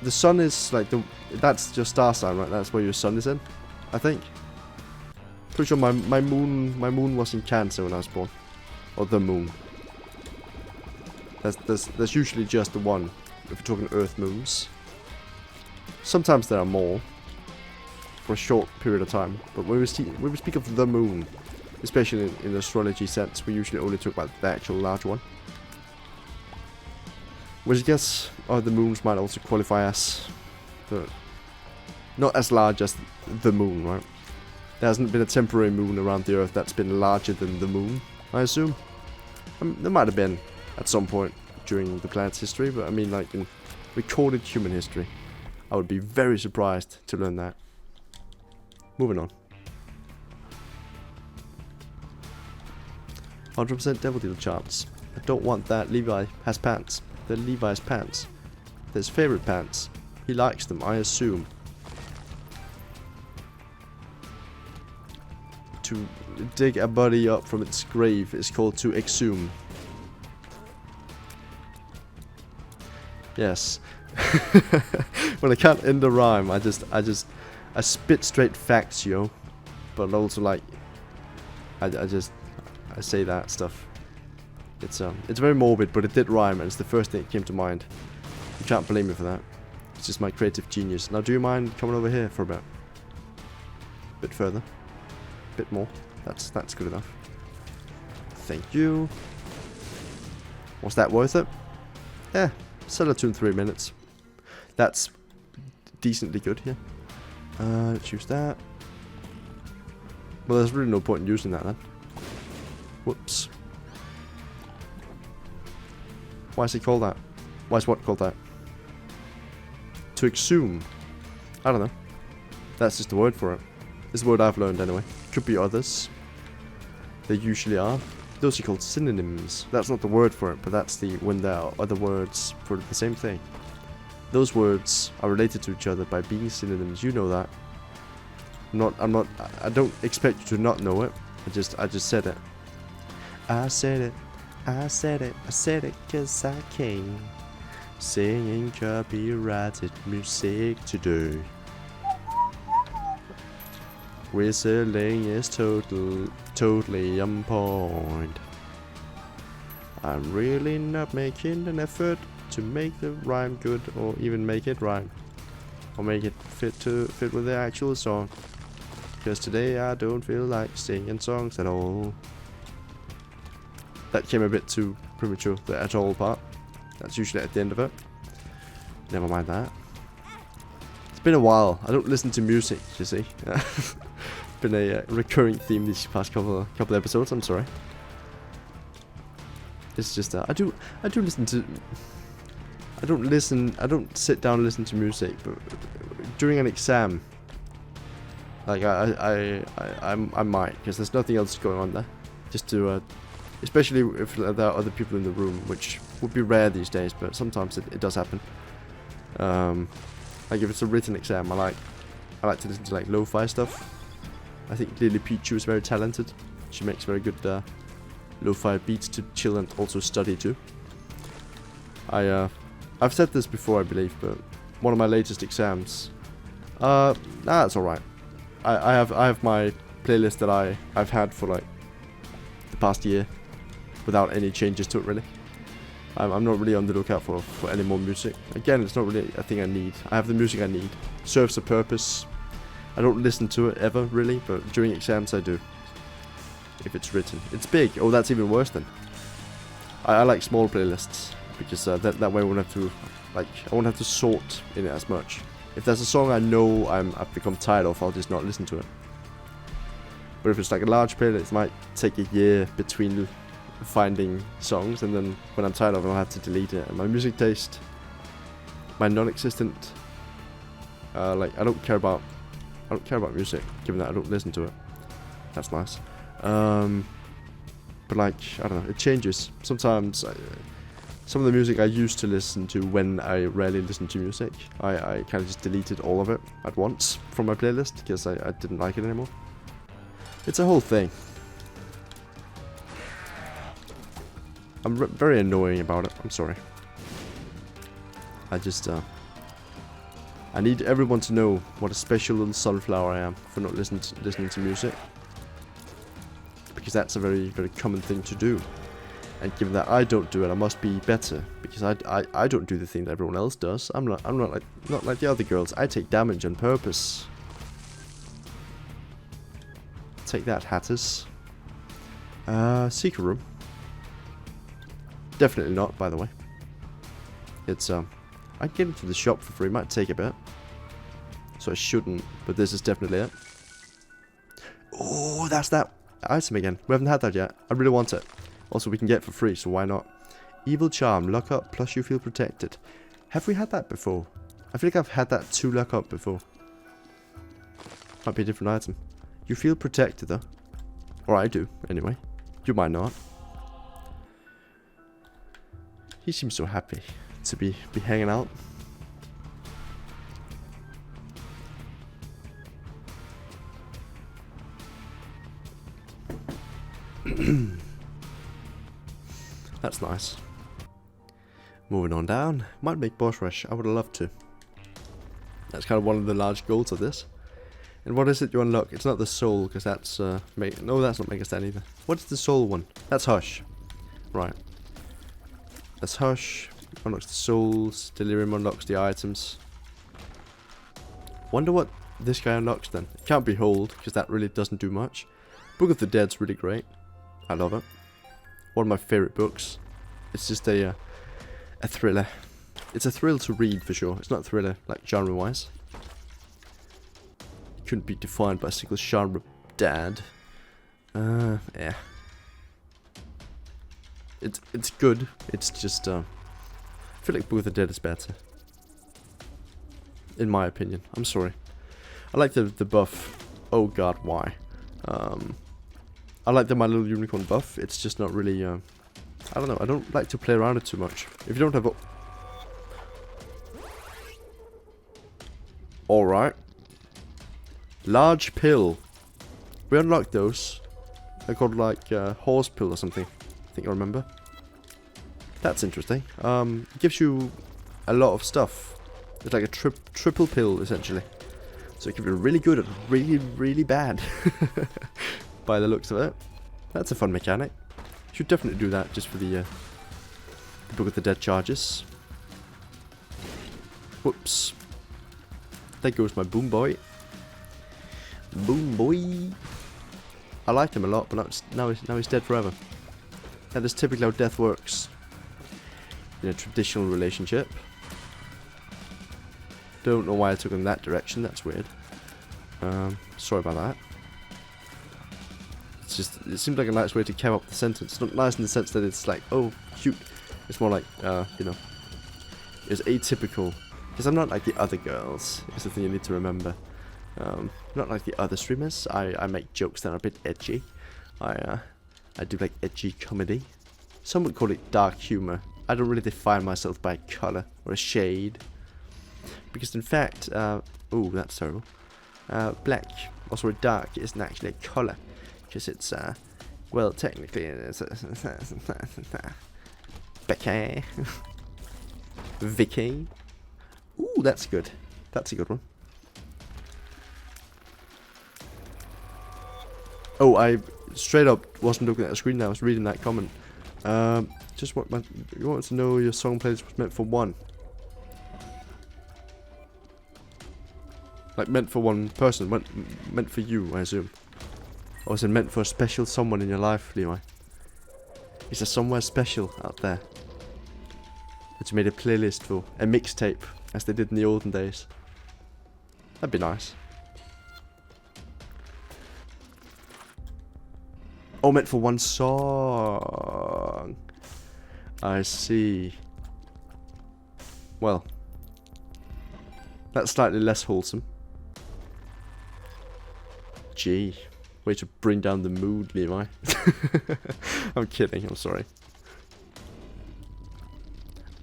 the sun is like that's your star sign, right? That's where your sun is in, I think. Pretty sure my moon was in Cancer when I was born, or the moon. There's usually just the one if we're talking Earth moons. Sometimes there are more for a short period of time, but when we speak of the moon, especially in astrology sense, we usually only talk about the actual large one. Which I guess the moons might also qualify as not as large as the moon, right? There hasn't been a temporary moon around the Earth that's been larger than the moon, I assume. There might have been at some point during the planet's history, but I mean like in recorded human history. I would be very surprised to learn that. Moving on. 100% Devil Deal chance. I don't want that. Levi has pants. They're Levi's pants. They're his favorite pants. He likes them, I assume. To dig a body up from its grave is called to exhume. Yes. When I can't end a rhyme, I spit straight facts, yo. But also like, I say that stuff. It's very morbid, but it did rhyme, and it's the first thing that came to mind. You can't blame me for that. It's just my creative genius. Now, do you mind coming over here for a bit further? Bit more. That's good enough. Thank you. Was that worth it? Yeah, sell it to in 3 minutes. That's decently good here. Let's use that. Well, there's really no point in using that then. Whoops. Why is it called that? Why is what called that? To exhume. I don't know. That's just the word for it. It's a word I've learned anyway. Could be others. They usually are. Those are called synonyms. That's not the word for it, but that's when there are other words for the same thing. Those words are related to each other by being synonyms. You know that. I don't expect you to not know it. I just said it. I said it. I said it. I said it 'cause I can. Singing copyrighted music today. Whistling is totally on point. I'm really not making an effort to make the rhyme good, or even make it rhyme, or make it fit with the actual song. Because today I don't feel like singing songs at all. That came a bit too premature, the at all part. That's usually at the end of it. Never mind that. It's been a while. I don't listen to music, you see. Been a recurring theme these past couple episodes. I'm sorry. It's just I do listen to. I don't sit down and listen to music, but during an exam, like I might, because there's nothing else going on there. Just to, especially if there are other people in the room, which would be rare these days, but sometimes it does happen. Like if it's a written exam, I like to listen to like lo-fi stuff. I think Lily Pichu is very talented. She makes very good lo-fi beats to chill and also study to. I've said this before, I believe, but one of my latest exams, it's alright. I have my playlist that I've had for like the past year, without any changes to it really. I'm not really on the lookout for any more music. Again, it's not really a thing I need. I have the music I need. Serves a purpose. I don't listen to it ever really, but during exams I do. If it's written. It's big. Oh, that's even worse then. I like small playlists, because that way I won't have to, like, I won't have to sort in it as much. If there's a song I know I've become tired of, I'll just not listen to it. But if it's like a large playlist, it might take a year between finding songs, and then when I'm tired of it, I'll have to delete it. And my music taste, my non-existent, like I don't care about music, given that I don't listen to it. That's nice. But like, I don't know, it changes. Sometimes some of the music I used to listen to when I rarely listen to music, I kind of just deleted all of it at once from my playlist because I didn't like it anymore. It's a whole thing. I'm very annoying about it. I'm sorry. I just I need everyone to know what a special little sunflower I am for not listening to music, because that's a very, very common thing to do. And given that I don't do it, I must be better, because I don't do the thing that everyone else does. I'm not like the other girls. I take damage on purpose. Take that, hatters. Secret room. Definitely not, by the way. It's I get into the shop for free. Might take a bit, so I shouldn't. But this is definitely it. Oh, that's that item again. We haven't had that yet. I really want it. Also, we can get it for free, so why not? Evil charm, luck up, plus you feel protected. Have we had that before? I feel like I've had that 2 luck up before. Might be a different item. You feel protected though. Or I do, anyway. You might not. He seems so happy to be hanging out. That's nice. Moving on down. Might make boss rush. I would have loved to. That's kind of one of the large goals of this. And what is it you unlock? It's not the soul, because that's no, that's not Mega Stan either. What's the soul one? That's Hush. Right. That's Hush. Unlocks the souls. Delirium unlocks the items. Wonder what this guy unlocks then. It can't be Hold, because that really doesn't do much. Book of the Dead's really great. I love it. One of my favorite books. It's just a thriller. It's a thrill to read for sure. It's not a thriller like genre wise. It couldn't be defined by a single genre. Dad. Yeah. It's good. It's just I feel like Book of the Dead is better. In my opinion. I'm sorry. I like the buff. Oh god, why? I like the My Little Unicorn buff. It's just not really I don't know. I don't like to play around it too much. If you don't have a... Alright. Large pill. We unlocked those. They're called like horse pill or something. I think I remember. That's interesting. Gives you a lot of stuff. It's like a triple pill essentially. So it can be really good or really, really bad. By the looks of it. That's a fun mechanic. Should definitely do that just for the Book of the Dead charges. Whoops. There goes my boom boy. Boom boy. I liked him a lot, but now he's dead forever. That is typically how death works in a traditional relationship. Don't know why I took him that direction. That's weird. Sorry about that. It's just, it seems like a nice way to cap up the sentence. It's not nice in the sense that it's like, oh, shoot. It's more like, you know, it's atypical. Because I'm not like the other girls, is the thing you need to remember. Not like the other streamers. I make jokes that are a bit edgy. I do like edgy comedy. Some would call it dark humor. I don't really define myself by a color or a shade. Because in fact, oh, that's terrible. Black, or sorry, dark, isn't actually a color. Because it's, well, technically it's Becky. Vicky. Ooh, that's good. That's a good one. Oh, I straight up wasn't looking at the screen now. I was reading that comment. Just what you wanted to know your song playlist was meant for one. Like meant for one person, meant for you, I assume. Or is it meant for a special someone in your life, Levi? Is there somewhere special out there that you made a playlist for? A mixtape, as they did in the olden days. That'd be nice. Oh, meant for one song. I see. Well, that's slightly less wholesome. Gee, way to bring down the mood, Levi. I'm kidding, I'm sorry.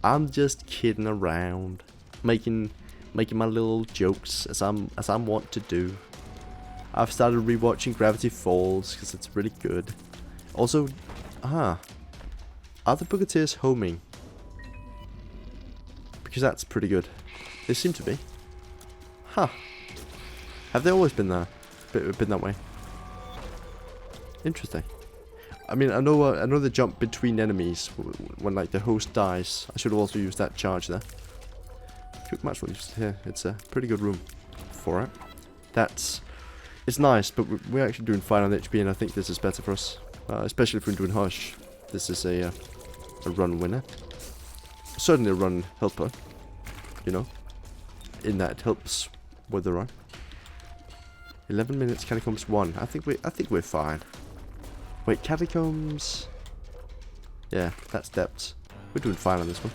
I'm just kidding around, making my little jokes as I'm wont to do. I've started rewatching Gravity Falls because it's really good. Also, are the Booketeers homing? Because that's pretty good. They seem to be. Huh. Have they always been there? Been that way? Interesting. I mean, I know they jump between enemies when like the host dies. I should have also used that charge there. Quick match one just here. It's a pretty good room for it. It's nice, but we're actually doing fine on HP, and I think this is better for us, especially if we're doing Hush. This is a run winner. Certainly a run helper, you know, in that it helps with the run. 11 minutes, Catacombs 1. I think we're fine. Wait, Catacombs. Yeah, that's depths. We're doing fine on this one.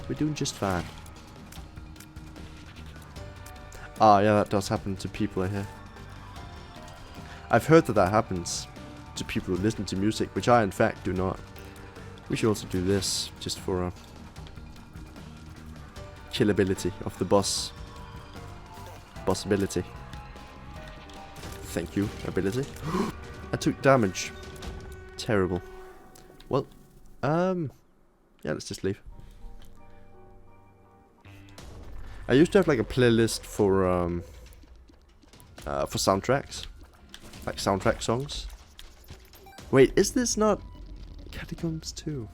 We're doing just fine. Ah, yeah, that does happen to people I hear. I've heard that happens to people who listen to music, which I in fact do not. We should also do this, just for killability of the boss. Bossability. Thank you, ability. I took damage. Terrible. Well, yeah, let's just leave. I used to have like a playlist for soundtracks, like soundtrack songs. Wait, is this not Catacombs 2?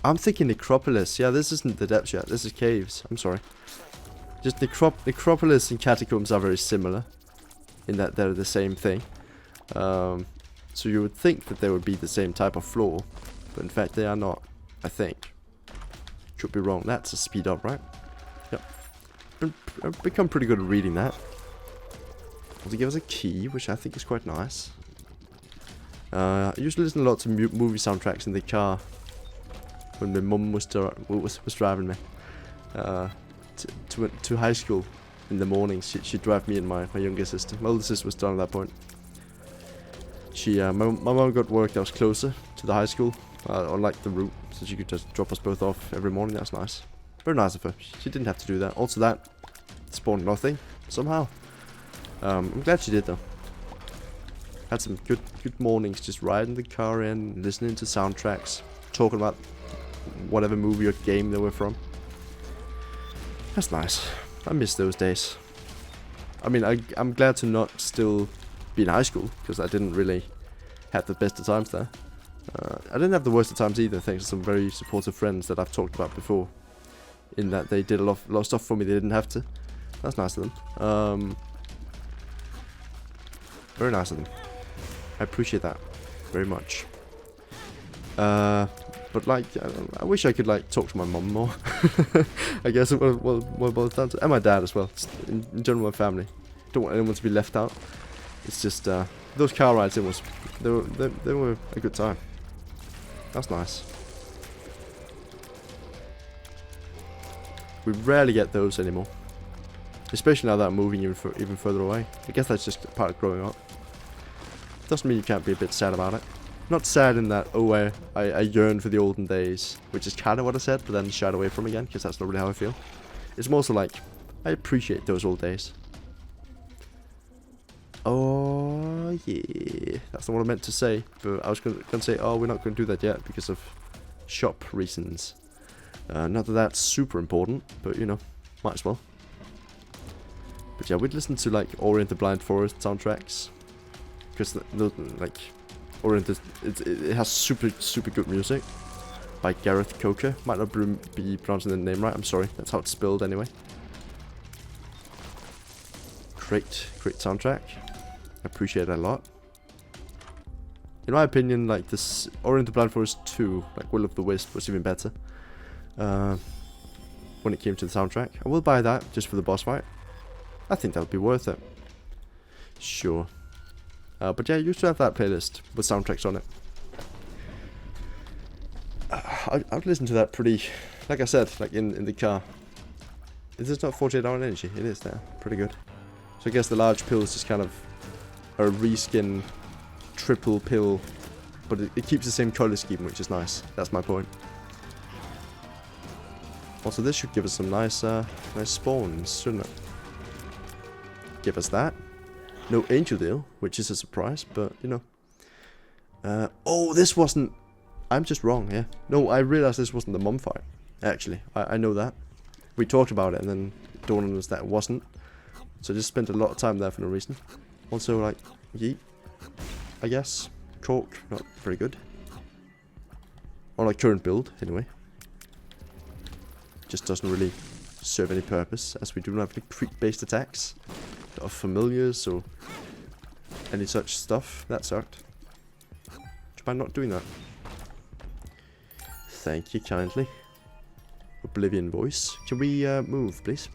I'm thinking Necropolis. Yeah, this isn't the depths yet. This is caves. I'm sorry. Just Necropolis and Catacombs are very similar in that they're the same thing. So you would think that they would be the same type of floor, but in fact they are not. I think. Could be wrong. That's a speed up, right? Yep. I've become pretty good at reading that. Also give us a key, which I think is quite nice. I used to listen a lot to movie soundtracks in the car when my mum was driving me to high school in the mornings. She'd drive me and my younger sister. My older sister was done at that point. My mum got work that was closer to the high school, on like the route, so she could just drop us both off every morning. That was nice. Very nice of her. She didn't have to do that. Also that spawned nothing somehow. I'm glad she did though. Had some good mornings just riding the car in, listening to soundtracks, talking about whatever movie or game they were from. That's nice. I miss those days. I mean, I'm glad to not still be in high school, because I didn't really have the best of times there. I didn't have the worst of times either, thanks to some very supportive friends that I've talked about before. In that they did a lot of stuff for me they didn't have to. That's nice of them. Very nice of them. I appreciate that very much. But like, I wish I could like talk to my mum more. I guess it will boil down to, and my dad as well. Just in general, my family. Don't want anyone to be left out. It's just those car rides. They were a good time. That's nice. We rarely get those anymore, especially now that I'm moving even further away. I guess that's just part of growing up. Doesn't mean you can't be a bit sad about it. Not sad in that, oh, I yearn for the olden days, which is kind of what I said, but then shied away from again, because that's not really how I feel. It's more so like, I appreciate those old days. Oh, yeah. That's not what I meant to say, but I was going to say, oh, we're not going to do that yet, because of shop reasons. Not that that's super important, but, you know, might as well. But yeah, we'd listen to, like, Ori and the Blind Forest soundtracks. Because, like... it has super good music by Gareth Coker. Might not be pronouncing the name right, I'm sorry. That's how it's spelled anyway. Great soundtrack. I appreciate it a lot. In my opinion, like this Ori and the Blind Forest 2, like Will of the Wisp, was even better. When it came to the soundtrack. I will buy that just for the boss fight. I think that would be worth it. Sure. But yeah, you used to have that playlist with soundtracks on it. I'd listen to that pretty, like I said, like in the car. Is this not 48-hour energy? It is now. Pretty good. So I guess the large pill is just kind of a reskin triple pill, but it keeps the same color scheme, which is nice. That's my point. Also, this should give us some nice spawns, shouldn't it? Give us that. No angel deal, which is a surprise, but, you know. Oh, this wasn't... I'm just wrong, yeah. No, I realized this wasn't the mum fight, actually. I know that. We talked about it, and then dawned on us that it wasn't. So I just spent a lot of time there for no reason. Also, like, yeet, I guess. Cork, not very good. On our current build, anyway. Just doesn't really serve any purpose, as we do not have any creep-based attacks of familiars or any such stuff. That sucked. Do you mind not doing that? Thank you kindly. Oblivion voice. Can we move, please?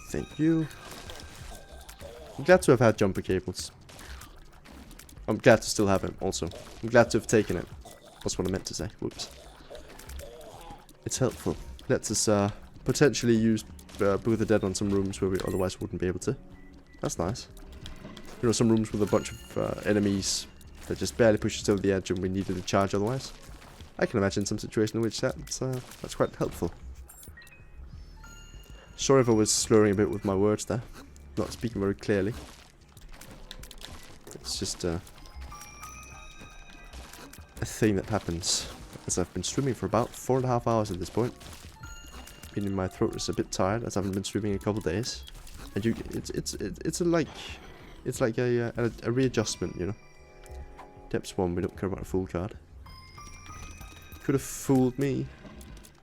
Thank you. I'm glad to have had jumper cables. I'm glad to still have it, also. I'm glad to have taken it. That's what I meant to say. Whoops. It's helpful. Lets us potentially use Book of the Dead on some rooms where we otherwise wouldn't be able to. That's nice. You know, some rooms with a bunch of enemies that just barely push us over the edge and we needed a charge otherwise. I can imagine some situation in which that's quite helpful. Sorry if I was slurring a bit with my words there. Not speaking very clearly. It's just a thing that happens, as I've been streaming for about 4.5 hours at this point. Meaning my throat is a bit tired, as I haven't been streaming in a couple of days. And it's like a readjustment, you know. Depths 1, we don't care about a full card. Could have fooled me.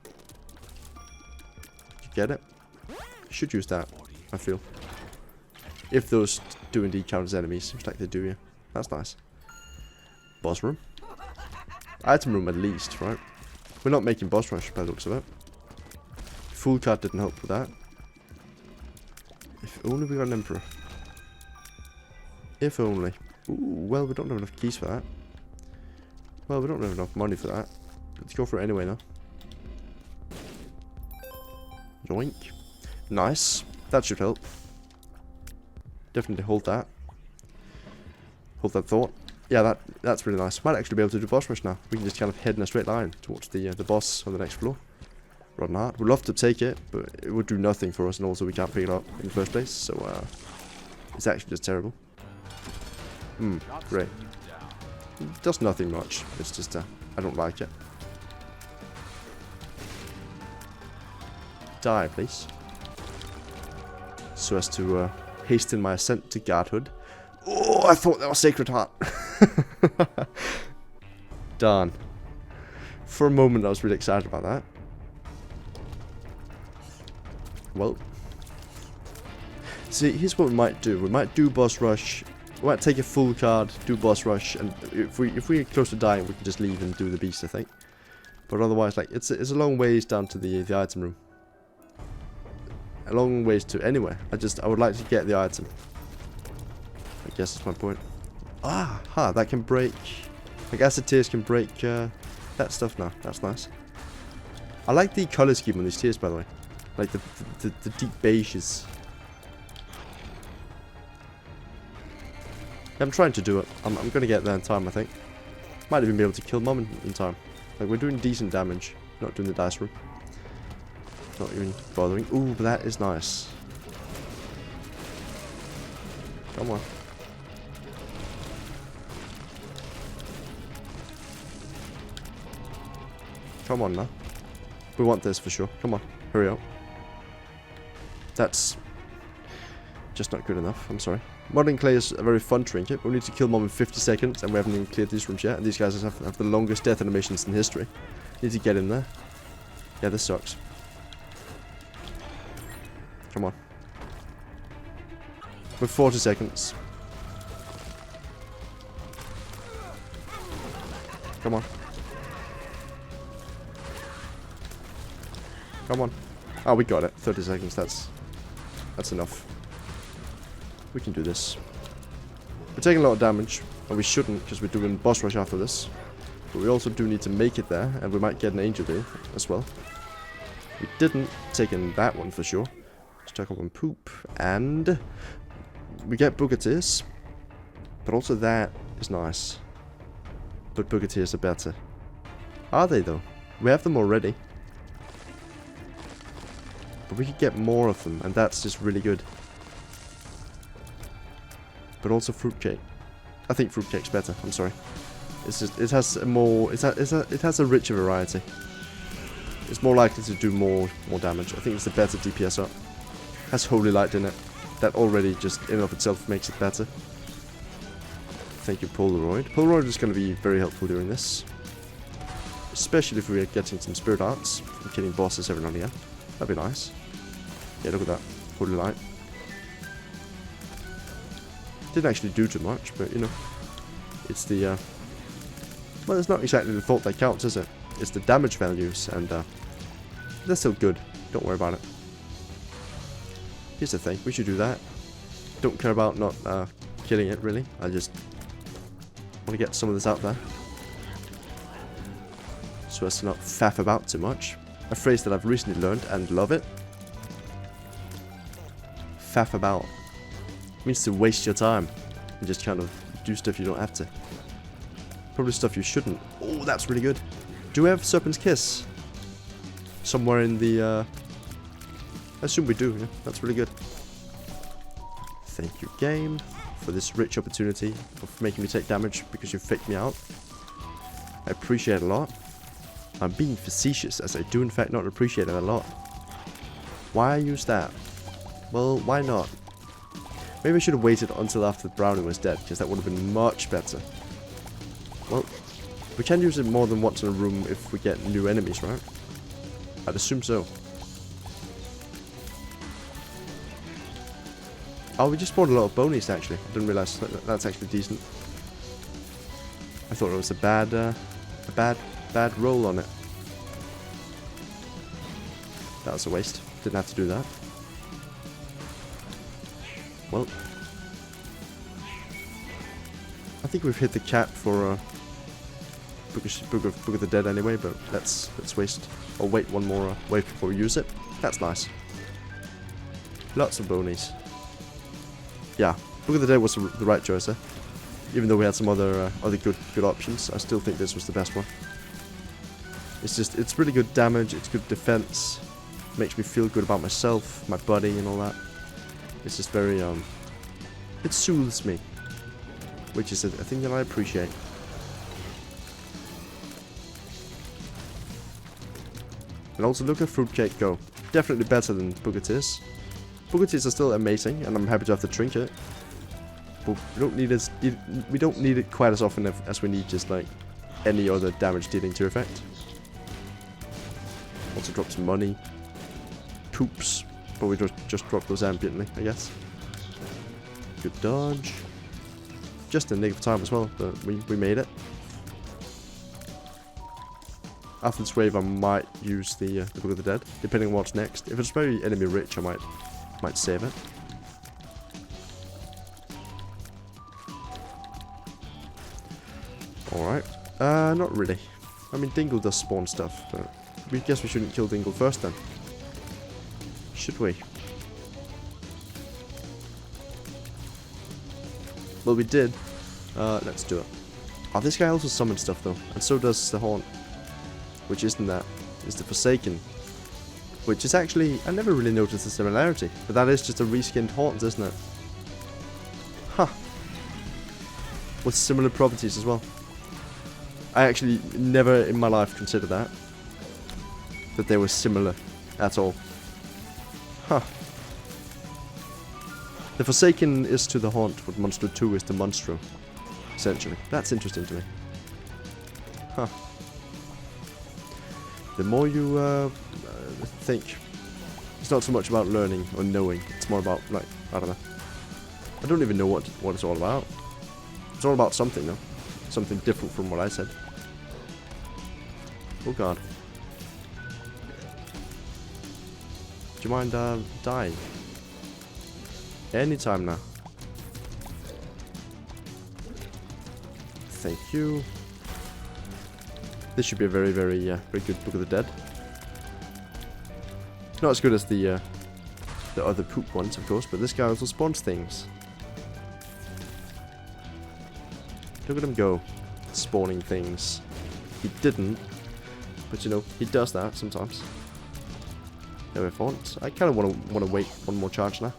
Did you get it? Should use that, I feel. If those do indeed count as enemies, seems like they do, yeah. That's nice. Boss room. Item room at least, right? We're not making boss rush by the looks of it. Full card didn't help with that. If only we got an Emperor. If only. Ooh, well, we don't have enough keys for that. Well, we don't have enough money for that. Let's go for it anyway now. Yoink. Nice. That should help. Definitely hold that. Hold that thought. Yeah, that's really nice. Might actually be able to do boss rush now. We can just kind of head in a straight line towards the boss on the next floor. Rotten Heart. We'd love to take it, but it would do nothing for us, and also we can't pick it up in the first place, so it's actually just terrible. Great. It does nothing much. It's just I don't like it. Die, please. so as to hasten my ascent to godhood. Oh, I thought that was Sacred Heart. Darn. For a moment I was really excited about that. Well, see, here's what we might do. We might do boss rush. We might take a full card, do boss rush, and if we're close to dying, we can just leave and do the beast, I think. But otherwise, like, it's a long ways down to the item room. A long ways to anywhere. I would like to get the item. I guess that's my point. That can break. Like, acid tears can break that stuff now. That's nice. I like the color scheme on these tears, by the way. Like the deep beiges. I'm trying to do it. I'm gonna get there in time, I think. Might even be able to kill Mom in time. Like, we're doing decent damage. Not doing the dice room. Not even bothering. Ooh, but that is nice. Come on. Come on now. We want this for sure. Come on. Hurry up. That's just not good enough. I'm sorry. Modding clay is a very fun trinket, but we need to kill Mom in 50 seconds, and we haven't even cleared these rooms yet. And these guys have the longest death animations in history. Need to get in there. Yeah, this sucks. Come on. With 40 seconds. Come on. Come on. Oh, we got it. 30 seconds. That's enough. We can do this. We're taking a lot of damage, and we shouldn't, because we're doing boss rush after this. But we also do need to make it there, and we might get an angel deal as well. We didn't take in that one for sure. Let's check up on poop, and we get Boogateers. But also that is nice. But Boogateers are better. Are they though? We have them already. But we could get more of them, and that's just really good. But also fruitcake. I think fruitcake's better. I'm sorry. It's just, it has a more, it has a richer variety. It's more likely to do more damage. I think it's the better DPS up. Has Holy Light in it. That already just in and of itself makes it better. Thank you, Polaroid. Polaroid is going to be very helpful during this. Especially if we are getting some spirit arts from killing bosses every now and again. That'd be nice. Yeah, look at that. Holy Light. Didn't actually do too much, but you know. It's the, well, it's not exactly the fault that counts, is it? It's the damage values, and they're still good. Don't worry about it. Here's the thing, we should do that. Don't care about not killing it, really. I just want to get some of this out there. So as to not faff about too much. A phrase that I've recently learned and love it. Faff about. It means to waste your time. And just kind of do stuff you don't have to. Probably stuff you shouldn't. Oh, that's really good. Do we have Serpent's Kiss? Somewhere in the, I assume we do, yeah. That's really good. Thank you, game, for this rich opportunity of making me take damage because you faked me out. I appreciate it a lot. I'm being facetious, as I do in fact not appreciate it a lot. Why use that? Well, why not? Maybe I should have waited until after Brownie was dead, because that would have been much better. Well, we can use it more than once in a room if we get new enemies, right? I'd assume so. Oh, we just spawned a lot of bonies actually. I didn't realise that's actually decent. I thought it was a bad roll on it. That was a waste. Didn't have to do that. Well, I think we've hit the cap for Book of the Dead anyway, but let's waste or wait one more wave before we use it. That's nice. Lots of bonies. Yeah, Book of the Dead was the right choice there. Even though we had some other good options, I still think this was the best one. It's really good damage, it's good defense, makes me feel good about myself, my body and all that. It's just very, it soothes me, which is a thing that I appreciate. And also look at Fruitcake go. Definitely better than Boogateers. Booker T's are still amazing, and I'm happy to have the trinket. But we don't need it quite as often as we need just like any other damage dealing tier effect. Also drops money. Poops. But we just drop those ambiently, I guess. Good dodge. Just in nick of time as well, but we made it. After this wave, I might use the Book of the Dead, depending on what's next. If it's very enemy rich, I might save it. Alright. Not really. I mean, Dingle does spawn stuff, but we guess we shouldn't kill Dingle first then. Should we? Well, we did. Let's do it. Oh, this guy also summons stuff though, and so does the Haunt. Which isn't that. It's the Forsaken. Which is actually, I never really noticed the similarity, but that is just a reskinned Haunt, isn't it? Huh. With similar properties as well. I actually never in my life considered that they were similar at all. Huh. The Forsaken is to the Haunt what Monstro 2 is to Monstro. Essentially. That's interesting to me. Huh. The more you think, it's not so much about learning or knowing, it's more about, like, I don't know. I don't even know what it's all about. It's all about something though. Something different from what I said. Oh god. Do you mind dying? Anytime now. Thank you. This should be a very, very good Book of the Dead. Not as good as the other poop ones, of course, but this guy also spawns things. Look at him go, spawning things. He didn't, but you know, he does that sometimes. There we Haunt. I kind of want to wait one more charge now.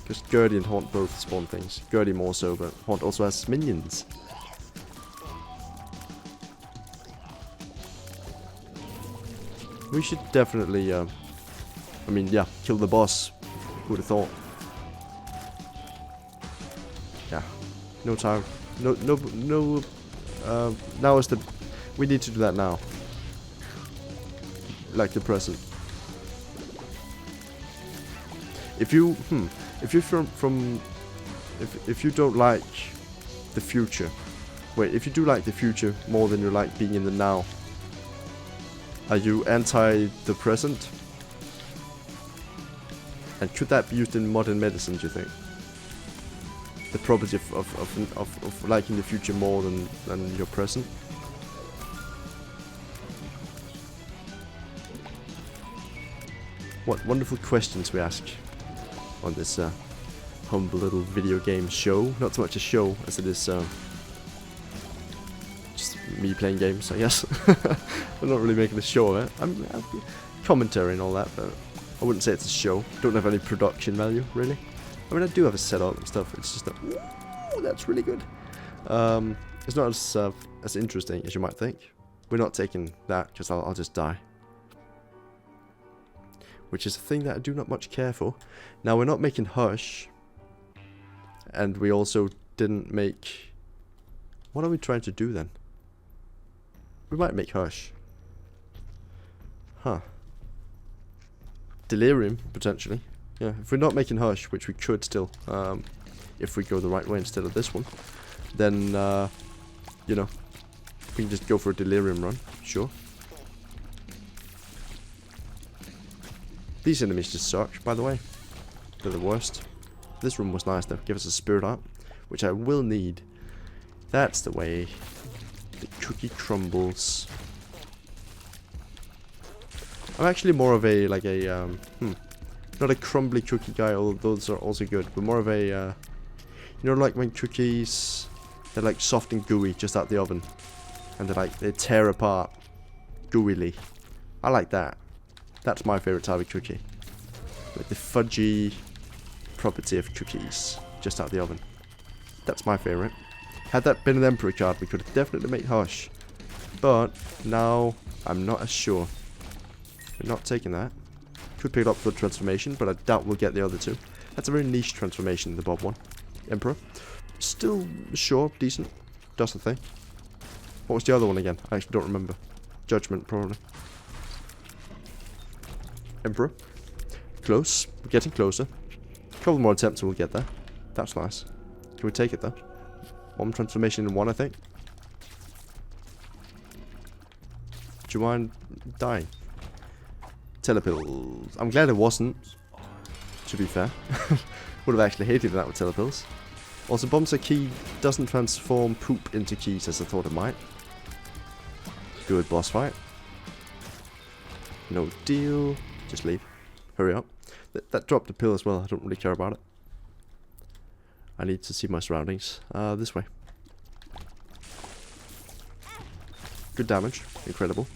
Because Gertie and Haunt both spawn things. Gertie more so, but Haunt also has minions. We should definitely, I mean, yeah, kill the boss. Who would have thought? Yeah, no time. No, now is the... We need to do that now. Like the present. If you, if you're if you don't like the future, wait, if you do like the future more than you like being in the now, are you anti the present? And could that be used in modern medicine, do you think? The property of liking the future more than your present? What wonderful questions we ask on this humble little video game show. Not so much a show as it is just me playing games, I guess. I'm not really making a show of it. I'm commentary and all that, but I wouldn't say it's a show. Don't have any production value, really. I mean, I do have a setup and stuff. It's just that, ooh, that's really good. It's not as interesting as you might think. We're not taking that because I'll just die. Which is a thing that I do not much care for. Now, we're not making Hush. And we also didn't make... What are we trying to do then? We might make Hush. Huh. Delirium, potentially. Yeah, if we're not making Hush, which we could still, if we go the right way instead of this one, then, you know, we can just go for a Delirium run, sure. These enemies just suck, by the way. They're the worst. This room was nice though. Give us a spirit art, which I will need. That's the way. The cookie crumbles. I'm actually more of a, like a, not a crumbly cookie guy, although those are also good, but more of a, you know, like when cookies, they're like soft and gooey just out the oven. And they tear apart gooeyly. I like that. That's my favourite type of cookie. Like the fudgy property of cookies just out the oven. That's my favourite. Had that been an Emperor card, we could have definitely made Hush. But now I'm not as sure. We're not taking that. Could pick it up for transformation, but I doubt we'll get the other two. That's a very niche transformation, the Bob one. Emperor. Still, sure, decent. Does the thing. What was the other one again? I actually don't remember. Judgment, probably. Emperor. Close. We're getting closer. A couple more attempts and we'll get there. That's nice. Can we take it though? One transformation in one, I think. Do you mind dying? Telepills. I'm glad it wasn't, to be fair. Would have actually hated that with telepills. Also, Bombs Key doesn't transform poop into keys as I thought it might. Good boss fight. No deal. Just leave. Hurry up. That dropped a pill as well. I don't really care about it. I need to see my surroundings. This way. Good damage. Incredible.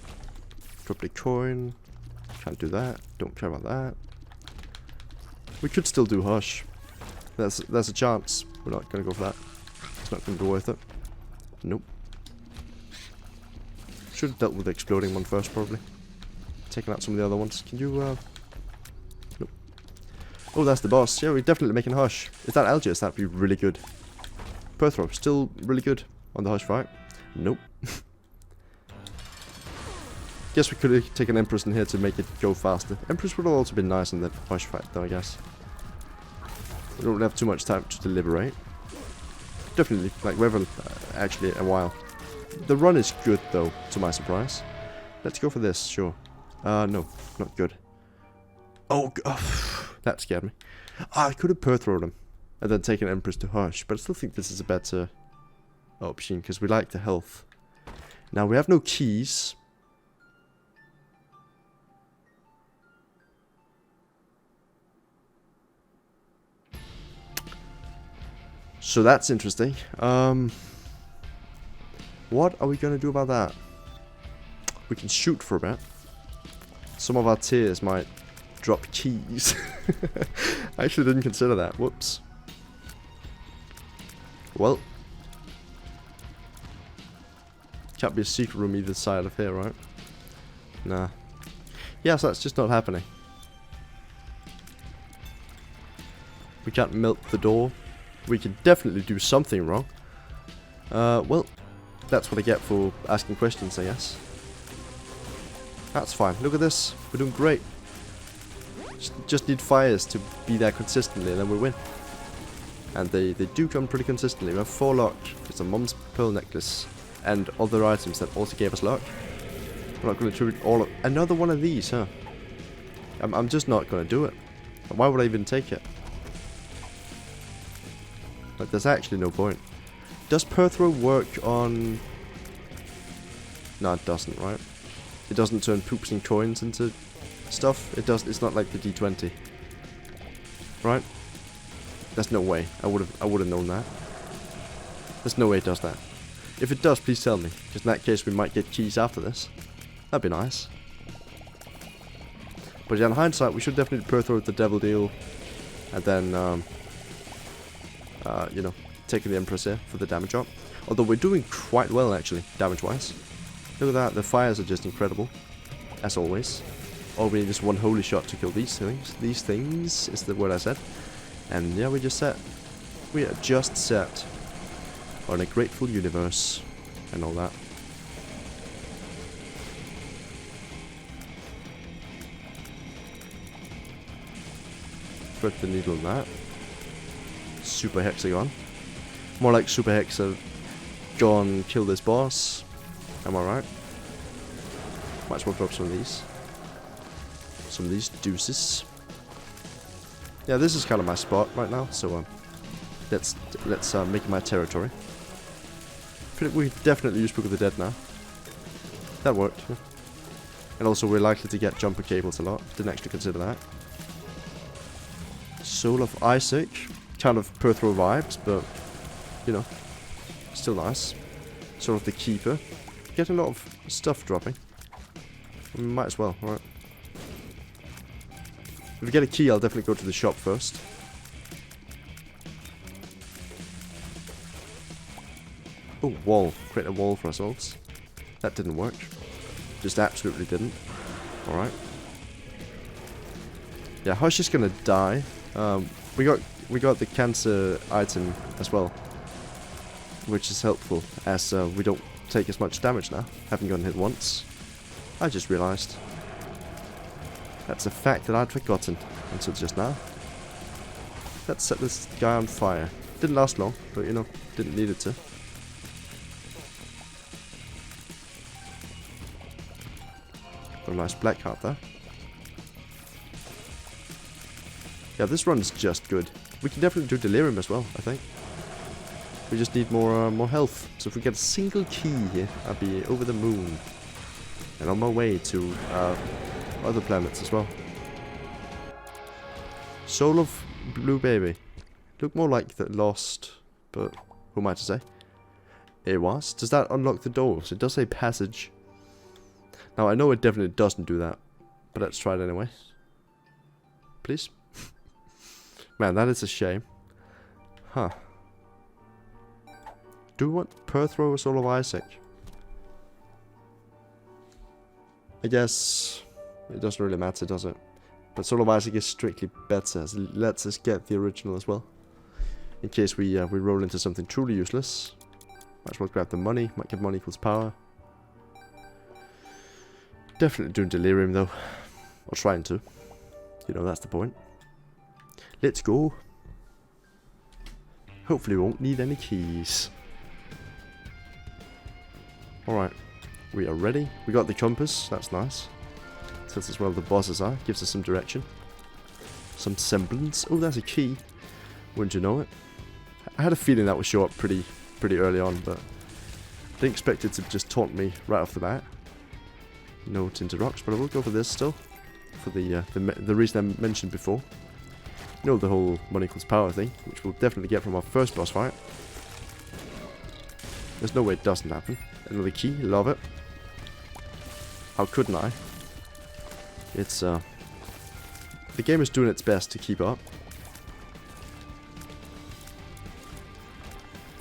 Dropped a coin. Can't do that. Don't care about that. We could still do Hush. There's a chance. We're not going to go for that. It's not going to be worth it. Nope. Should have dealt with the exploding one first, probably. Taking out some of the other ones. Can you, Nope. Oh, that's the boss. Yeah, we're definitely making Hush. Is that Algiers? That'd be really good. Perthro, still really good on the Hush fight. Nope. Guess we could have taken Empress in here to make it go faster. Empress would have also been nice in the Hush fight, though, I guess. We don't have too much time to deliberate. Definitely, like, Revel, actually, a while. The run is good, though, to my surprise. Let's go for this, sure. No, not good. Oh, that scared me. I could have Perthrowed him, and then taken Empress to Hush, but I still think this is a better option, because we like the health. Now, we have no keys. So that's interesting. What are we going to do about that? We can shoot for a bit. Some of our tiers might drop keys. I actually didn't consider that. Whoops. Well. Can't be a secret room either side of here, right? Nah. Yeah, so that's just not happening. We can't melt the door. We can definitely do something wrong. Well, that's what I get for asking questions, I guess. That's fine. Look at this. We're doing great. Just need fires to be there consistently and then we win. And they do come pretty consistently. We have 4 luck. It's a Mom's Pearl necklace. And other items that also gave us luck. We're not going to attribute all of... Another one of these, huh? I'm just not going to do it. Why would I even take it? Like, there's actually no point. Does Perthrow work on... No, it doesn't, right? It doesn't turn poops and coins into stuff. It does. It's not like the D20, right? There's no way. I would have known that. There's no way it does that. If it does, please tell me, because in that case we might get keys after this. That'd be nice. But yeah, in hindsight, we should definitely Perthrow the devil deal, and then you know, taking the Empress here for the damage up. Although we're doing quite well actually, damage-wise. Look at that, the fires are just incredible, as always. All we need is one holy shot to kill these things. These things is the word I said. And yeah, we are just set on a grateful universe and all that. Put the needle on that. Super Hexagon. More like Super Hexa. Go on, kill this boss. Am I right? Might as well drop some of these. Some of these deuces. Yeah, this is kind of my spot right now, so let's make it my territory. I feel like we definitely use Book of the Dead now. That worked. Yeah. And also we're likely to get jumper cables a lot. Didn't actually consider that. Soul of Isaac. Kind of Perthrow vibes, but you know, still nice. Sort of the Keeper. Getting a lot of stuff dropping. Might as well, right? If we get a key, I'll definitely go to the shop first. Oh, wall. Create a wall for ourselves. That didn't work. Just absolutely didn't. Alright. Yeah, Hush is gonna die. We got the cancer item as well, which is helpful as we don't take as much damage now. Haven't gotten hit once. I just realized. That's a fact that I'd forgotten until just now. Let's set this guy on fire. Didn't last long, but you know, didn't need it to. Got a nice black heart there. Yeah, this run is just good. We can definitely do Delirium as well, I think. We just need more health. So if we get a single key here, I'll be over the moon. And on my way to other planets as well. Soul of Blue Baby. Look more like the Lost, but who am I to say? It was. Does that unlock the doors? It does say passage. Now I know it definitely doesn't do that, but let's try it anyway. Please? Man, that is a shame. Huh. Do we want Perthrow or Soul of Isaac? I guess it doesn't really matter, does it? But Soul of Isaac is strictly better, as it lets us get the original as well. In case we roll into something truly useless. Might as well grab the money, might get money equals power. Definitely doing Delirium though. Or trying to. You know, that's the point. Let's go. Hopefully we won't need any keys. Alright. We are ready. We got the compass, that's nice. Tells us where the bosses are, gives us some direction. Some semblance. Oh, that's a key. Wouldn't you know it? I had a feeling that would show up pretty early on, but I didn't expect it to just taunt me right off the bat. No tinted rocks, but I will go for this still. For the reason I mentioned before. You know, the whole money equals power thing, which we'll definitely get from our first boss fight. There's no way it doesn't happen. Another key, love it. How couldn't I? It's the game is doing its best to keep up.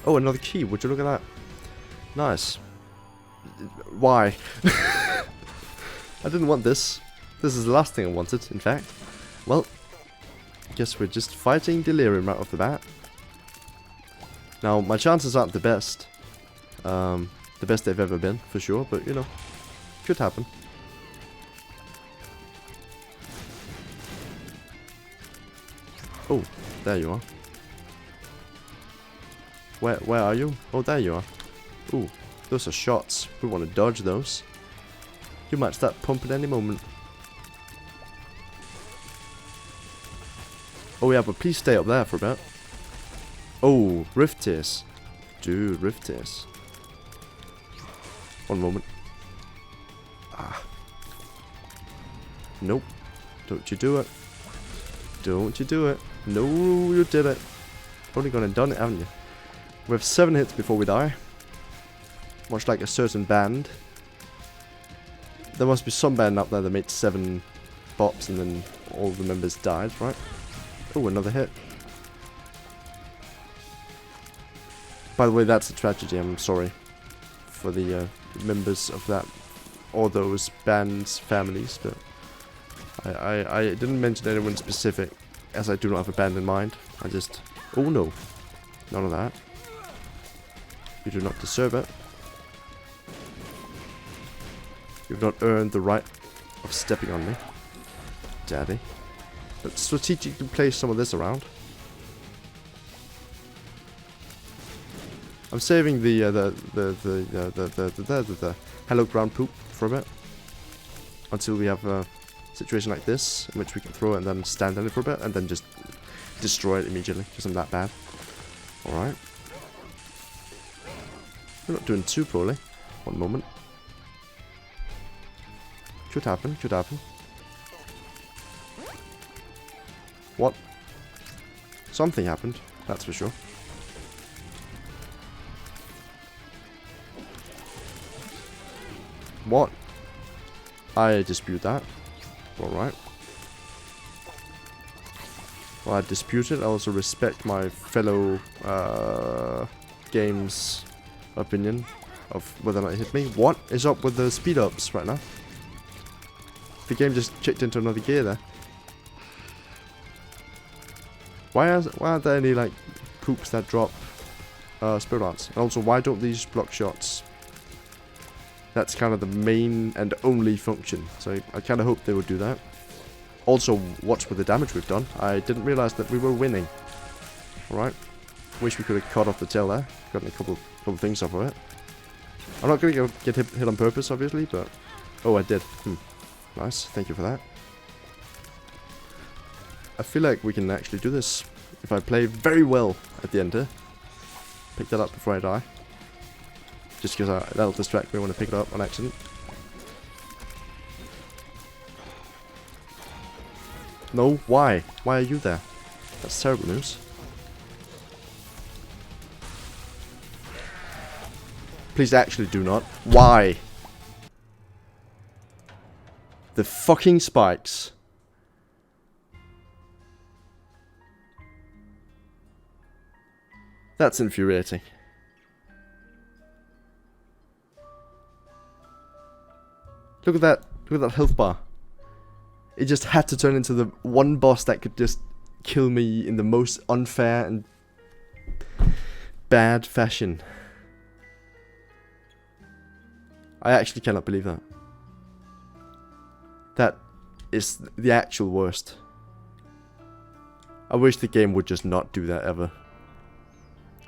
Oh, another key, would you look at that? Nice. Why? I didn't want this. This is the last thing I wanted, in fact. Well, I guess we're just fighting Delirium right off the bat. Now, my chances aren't the best. The best they've ever been, for sure, but you know, could happen. Oh, there you are. Where are you? Oh, there you are. Ooh, those are shots. We want to dodge those. You might start pumping any moment. Oh yeah, but please stay up there for a bit. Oh, Rift Tears. Dude, Rift Tears. One moment. Ah. Nope. Don't you do it. Don't you do it. No, you did it. Only gone and done it, haven't you? We have 7 hits before we die. Much like a certain band. There must be some band up there that made 7 bops and then all the members died, right? Oh, another hit. By the way, that's a tragedy. I'm sorry for the members of that or those bands' families, but I didn't mention anyone specific, as I do not have a band in mind. I just... Oh no. None of that. You do not deserve it. You've not earned the right of stepping on me, Daddy. But strategically place some of this around. I'm saving the hello ground poop for a bit until we have a situation like this in which we can throw it and then stand on it for a bit and then just destroy it immediately because I'm that bad. All right. We're not doing too poorly. One moment. Could happen. Could happen. What? Something happened, that's for sure. What? I dispute that. Alright. Well, I dispute it. I also respect my fellow game's opinion of whether or not it hit me. What is up with the speed ups right now? The game just kicked into another gear there. Why aren't there any, like, poops that drop spirit arts? And also, why don't these block shots? That's kind of the main and only function. So I kind of hope they would do that. Also, what's with the damage we've done? I didn't realize that we were winning. Alright. Wish we could have cut off the tail there. Gotten a couple things off of it. I'm not going to get hit on purpose, obviously, but... Oh, I did. Nice. Thank you for that. I feel like we can actually do this if I play very well at the end here. Pick that up before I die. Just because that'll distract me when I pick it up on accident. No, why? Why are you there? That's terrible news. Please actually do not. Why? The fucking spikes. That's infuriating. Look at that. Look at that health bar. It just had to turn into the one boss that could just kill me in the most unfair and bad fashion. I actually cannot believe that. That is the actual worst. I wish the game would just not do that ever.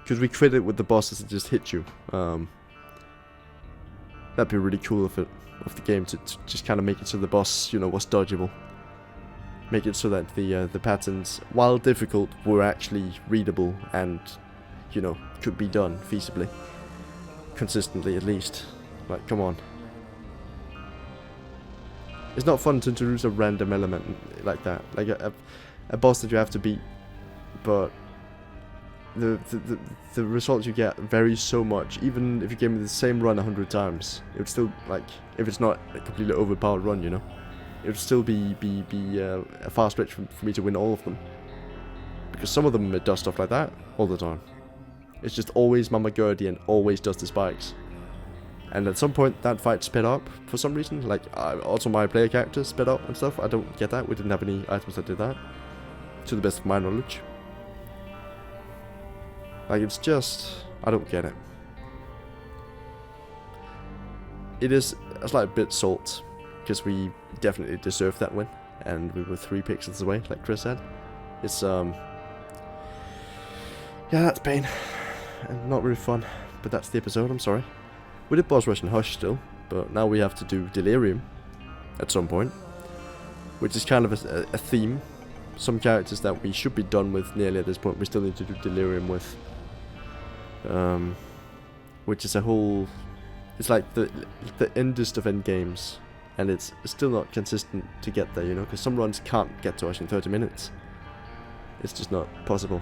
Because we crit it with the bosses that just hit you. That'd be really cool of the game to just kind of make it so the boss, you know, was dodgeable. Make it so that the patterns, while difficult, were actually readable and, you know, could be done feasibly. Consistently, at least. Like, come on. It's not fun to introduce a random element like that. Like a boss that you have to beat, but the result you get varies so much. Even if you gave me the same run 100 times, it would still, like, if it's not a completely overpowered run, you know, it would still be a far stretch for me to win all of them. Because some of them it does stuff like that all the time. It's just always Mama Gertie and always does the spikes. And at some point that fight sped up for some reason. Like, also my player character sped up and stuff. I don't get that. We didn't have any items that did that, to the best of my knowledge. Like, it's just, I don't get it. It is a slight bit salt, because we definitely deserved that win, and we were 3 pixels away, like Chris said. It's yeah, that's pain, and not really fun. But that's the episode. I'm sorry. We did boss rush and hush still, but now we have to do delirium at some point, which is kind of a theme. Some characters that we should be done with nearly at this point, we still need to do delirium with. Which is a whole... It's like the endest of end games, and it's still not consistent to get there, you know, because some runs can't get to us in 30 minutes. It's just not possible.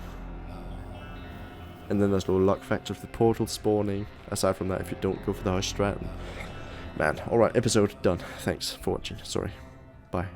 And then there's no luck factor of the portal spawning. Aside from that, if you don't go for the hush strat. Man, alright, episode done. Thanks for watching. Sorry. Bye.